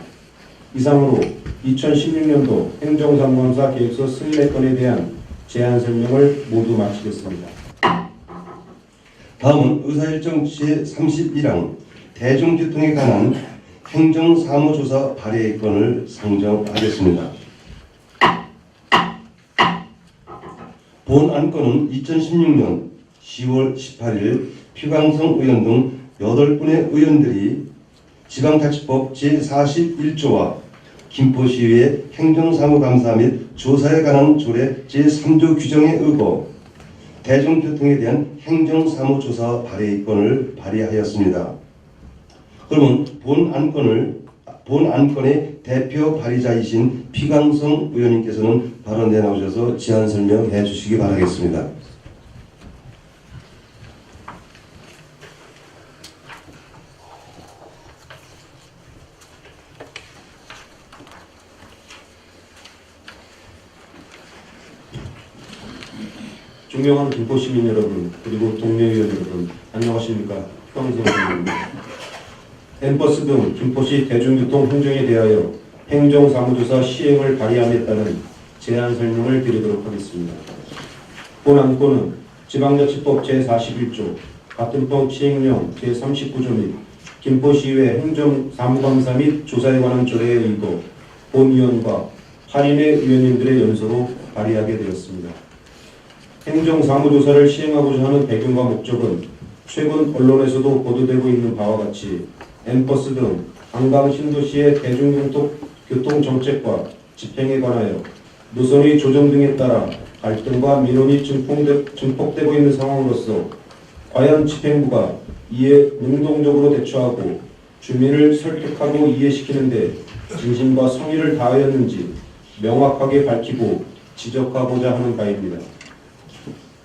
이상으로 2016년도 행정사무감사 계획서 승인의 건에 대한 제안 설명을 모두 마치겠습니다. 다음은 의사일정 제31항 대중교통에 관한 행정사무조사 발의 건을 상정하겠습니다. 본 안건은 2016년 10월 18일 피광성 의원 등 8분의 의원들이 지방자치법 제41조와 김포시의회 행정사무감사 및 조사에 관한 조례 제3조 규정에 의거 대중교통에 대한 행정사무조사 발의권을 발의하였습니다. 그러면 본 안건의 대표 발의자이신 피광성 의원님께서는 발언에 나오셔서 제안 설명해 주시기 바라겠습니다. 존경하는 김포시민 여러분, 그리고 동료의원 여러분, 안녕하십니까? 피광성 의원입니다. 엠버스 등 김포시 대중교통 행정에 대하여 행정사무조사 시행을 발의함에 따른 제안 설명을 드리도록 하겠습니다. 본 안건은 지방자치법 제41조, 같은 법 시행령 제39조 및 김포시의회 행정사무감사 및 조사에 관한 조례에 의거 본 위원과 8인의 위원님들의 연소로 발의하게 되었습니다. 행정사무조사를 시행하고자 하는 배경과 목적은 최근 언론에서도 보도되고 있는 바와 같이 엠버스 등 한강 신도시의 대중교통 정책과 집행에 관하여 노선의 조정 등에 따라 갈등과 민원이 증폭되고 있는 상황으로서 과연 집행부가 이에 능동적으로 대처하고 주민을 설득하고 이해시키는 데 진심과 성의를 다하였는지 명확하게 밝히고 지적하고자 하는 바입니다.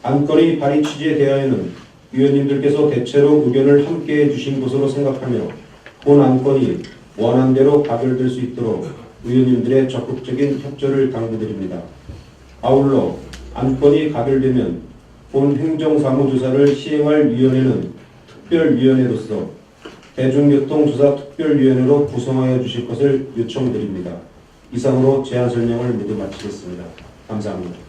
안건의 발의 취지에 대하여는 위원님들께서 대체로 의견을 함께해 주신 것으로 생각하며 본 안건이 원안대로 가결될 수 있도록 의원님들의 적극적인 협조를 당부드립니다. 아울러 안건이 가결되면 본 행정사무조사를 시행할 위원회는 특별위원회로서 대중교통조사특별위원회로 구성하여 주실 것을 요청드립니다. 이상으로 제안 설명을 모두 마치겠습니다. 감사합니다.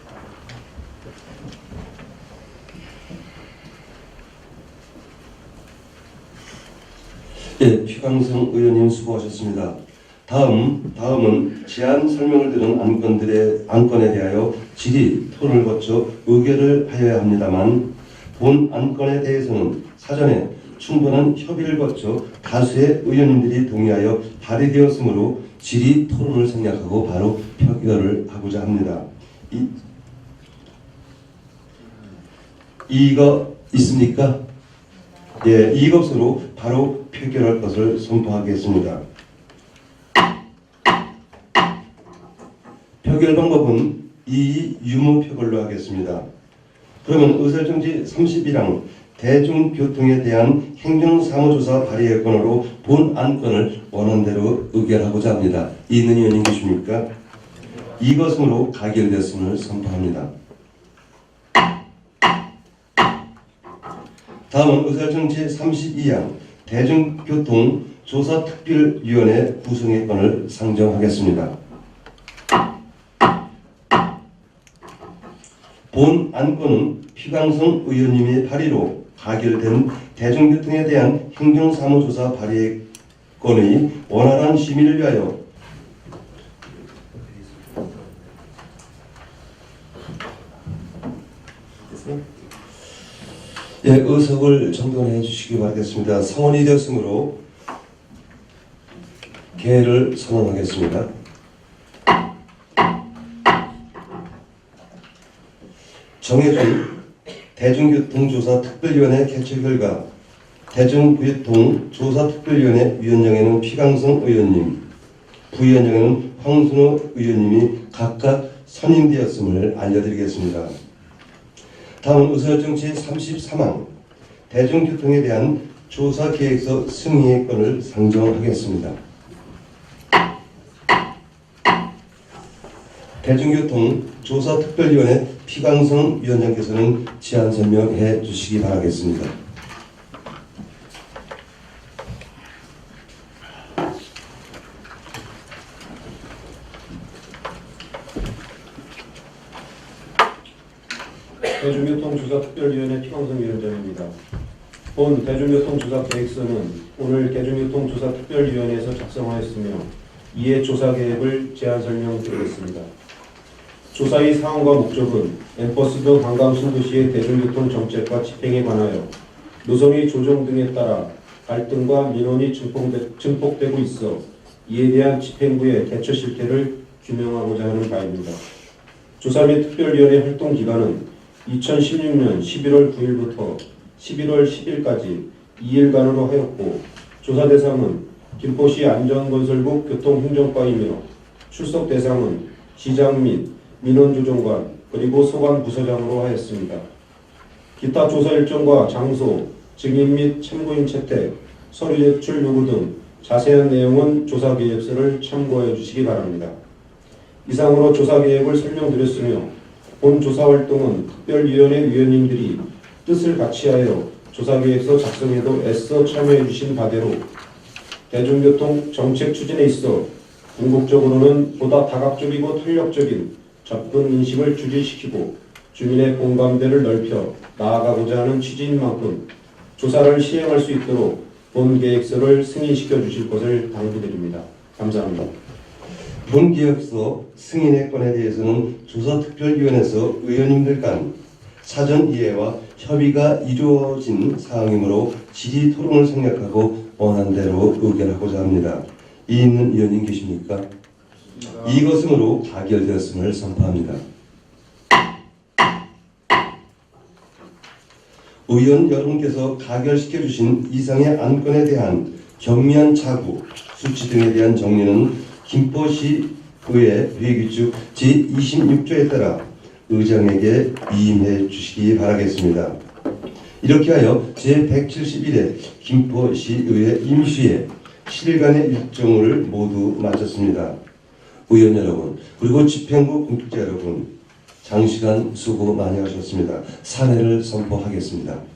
예, 피광성 의원님 수고하셨습니다. 다음은 제안 설명을 들은 안건에 대하여 질의, 토론을 거쳐 의결을 하여야 합니다만 본 안건에 대해서는 사전에 충분한 협의를 거쳐 다수의 의원님들이 동의하여 발의되었으므로 질의 토론을 생략하고 바로 표결을 하고자 합니다. 이의가 있습니까? 예, 이의가 없으므로 바로 표결할 것을 선포하겠습니다. 표결 방법은 이의 유무 표결로 하겠습니다. 그러면 의사일정지 31항 대중교통에 대한 행정사무조사 발의의 건으로 본 안건을 원안대로 의결하고자 합니다. 있는 의원님 계십니까? 이것으로 가결됐음을 선포합니다. 다음은 의사일정지 32항 대중교통조사특별위원회 구성의 건을 상정하겠습니다. 본 안건은 피광성 의원님의 발의로 가결된 대중교통에 대한 행정사무조사 발의 건의 원활한 심의를 위하여 의석을 정돈해 주시기 바라겠습니다. 성원이 되었으므로 개를 선언하겠습니다. 정해준 대중교통조사특별위원회 개최 결과 대중교통조사특별위원회 위원장에는 피광성 의원님, 부위원장에는 황순호 의원님이 각각 선임되었음을 알려드리겠습니다. 다음은 의사일정지 33항 대중교통에 대한 조사계획서 승인의 건을 상정하겠습니다. 대중교통조사특별위원회 피광성 위원장께서는 제안 설명해 주시기 바라겠습니다. 대중교통조사특별위원회 피광성 위원장입니다. 본 대중교통조사계획서는 오늘 대중교통조사특별위원회에서 작성하였으며 이에 조사계획을 제안 설명드리겠습니다. 조사의 사항과 목적은 엠버스 등 관광 신도시의 대중교통 정책과 집행에 관하여 노선의 조정 등에 따라 갈등과 민원이 증폭되고 있어 이에 대한 집행부의 대처 실태를 규명하고자 하는 바입니다. 조사 및 특별위원회 활동 기간은 2016년 11월 9일부터 11월 10일까지 2일간으로 하였고 조사 대상은 김포시 안전건설국 교통행정과이며 출석 대상은 시장 및 민원조정관 그리고 소관부서장으로 하였습니다. 기타 조사 일정과 장소, 증인 및 참고인 채택, 서류 제출 요구 등 자세한 내용은 조사계획서를 참고해 주시기 바랍니다. 이상으로 조사계획을 설명드렸으며 본 조사활동은 특별위원회 위원님들이 뜻을 같이하여 조사계획서 작성에도 애써 참여해 주신 바대로 대중교통 정책 추진에 있어 궁극적으로는 보다 다각적이고 탄력적인 접근 인식을 주지시키고 주민의 공감대를 넓혀 나아가고자 하는 취지인 만큼 조사를 시행할 수 있도록 본 계획서를 승인시켜 주실 것을 당부드립니다. 감사합니다. 본 계획서 승인의 건에 대해서는 조사특별위원회에서 의원님들 간 사전 이해와 협의가 이루어진 사항이므로 질의 토론을 생략하고 원안대로 의결하고자 합니다. 이 있는 의원님 계십니까? 이것으로 가결되었음을 선포합니다. 의원 여러분께서 가결시켜 주신 이상의 안건에 대한 경미한 자구, 수치 등에 대한 정리는 김포시 의회 회의규칙 제26조에 따라 의장에게 위임해 주시기 바라겠습니다. 이렇게 하여 제171회 김포시의회 임시회 7일간의 일정을 모두 마쳤습니다. 의원 여러분, 그리고 집행부 공직자 여러분, 장시간 수고 많이 하셨습니다. 사례를 선포하겠습니다.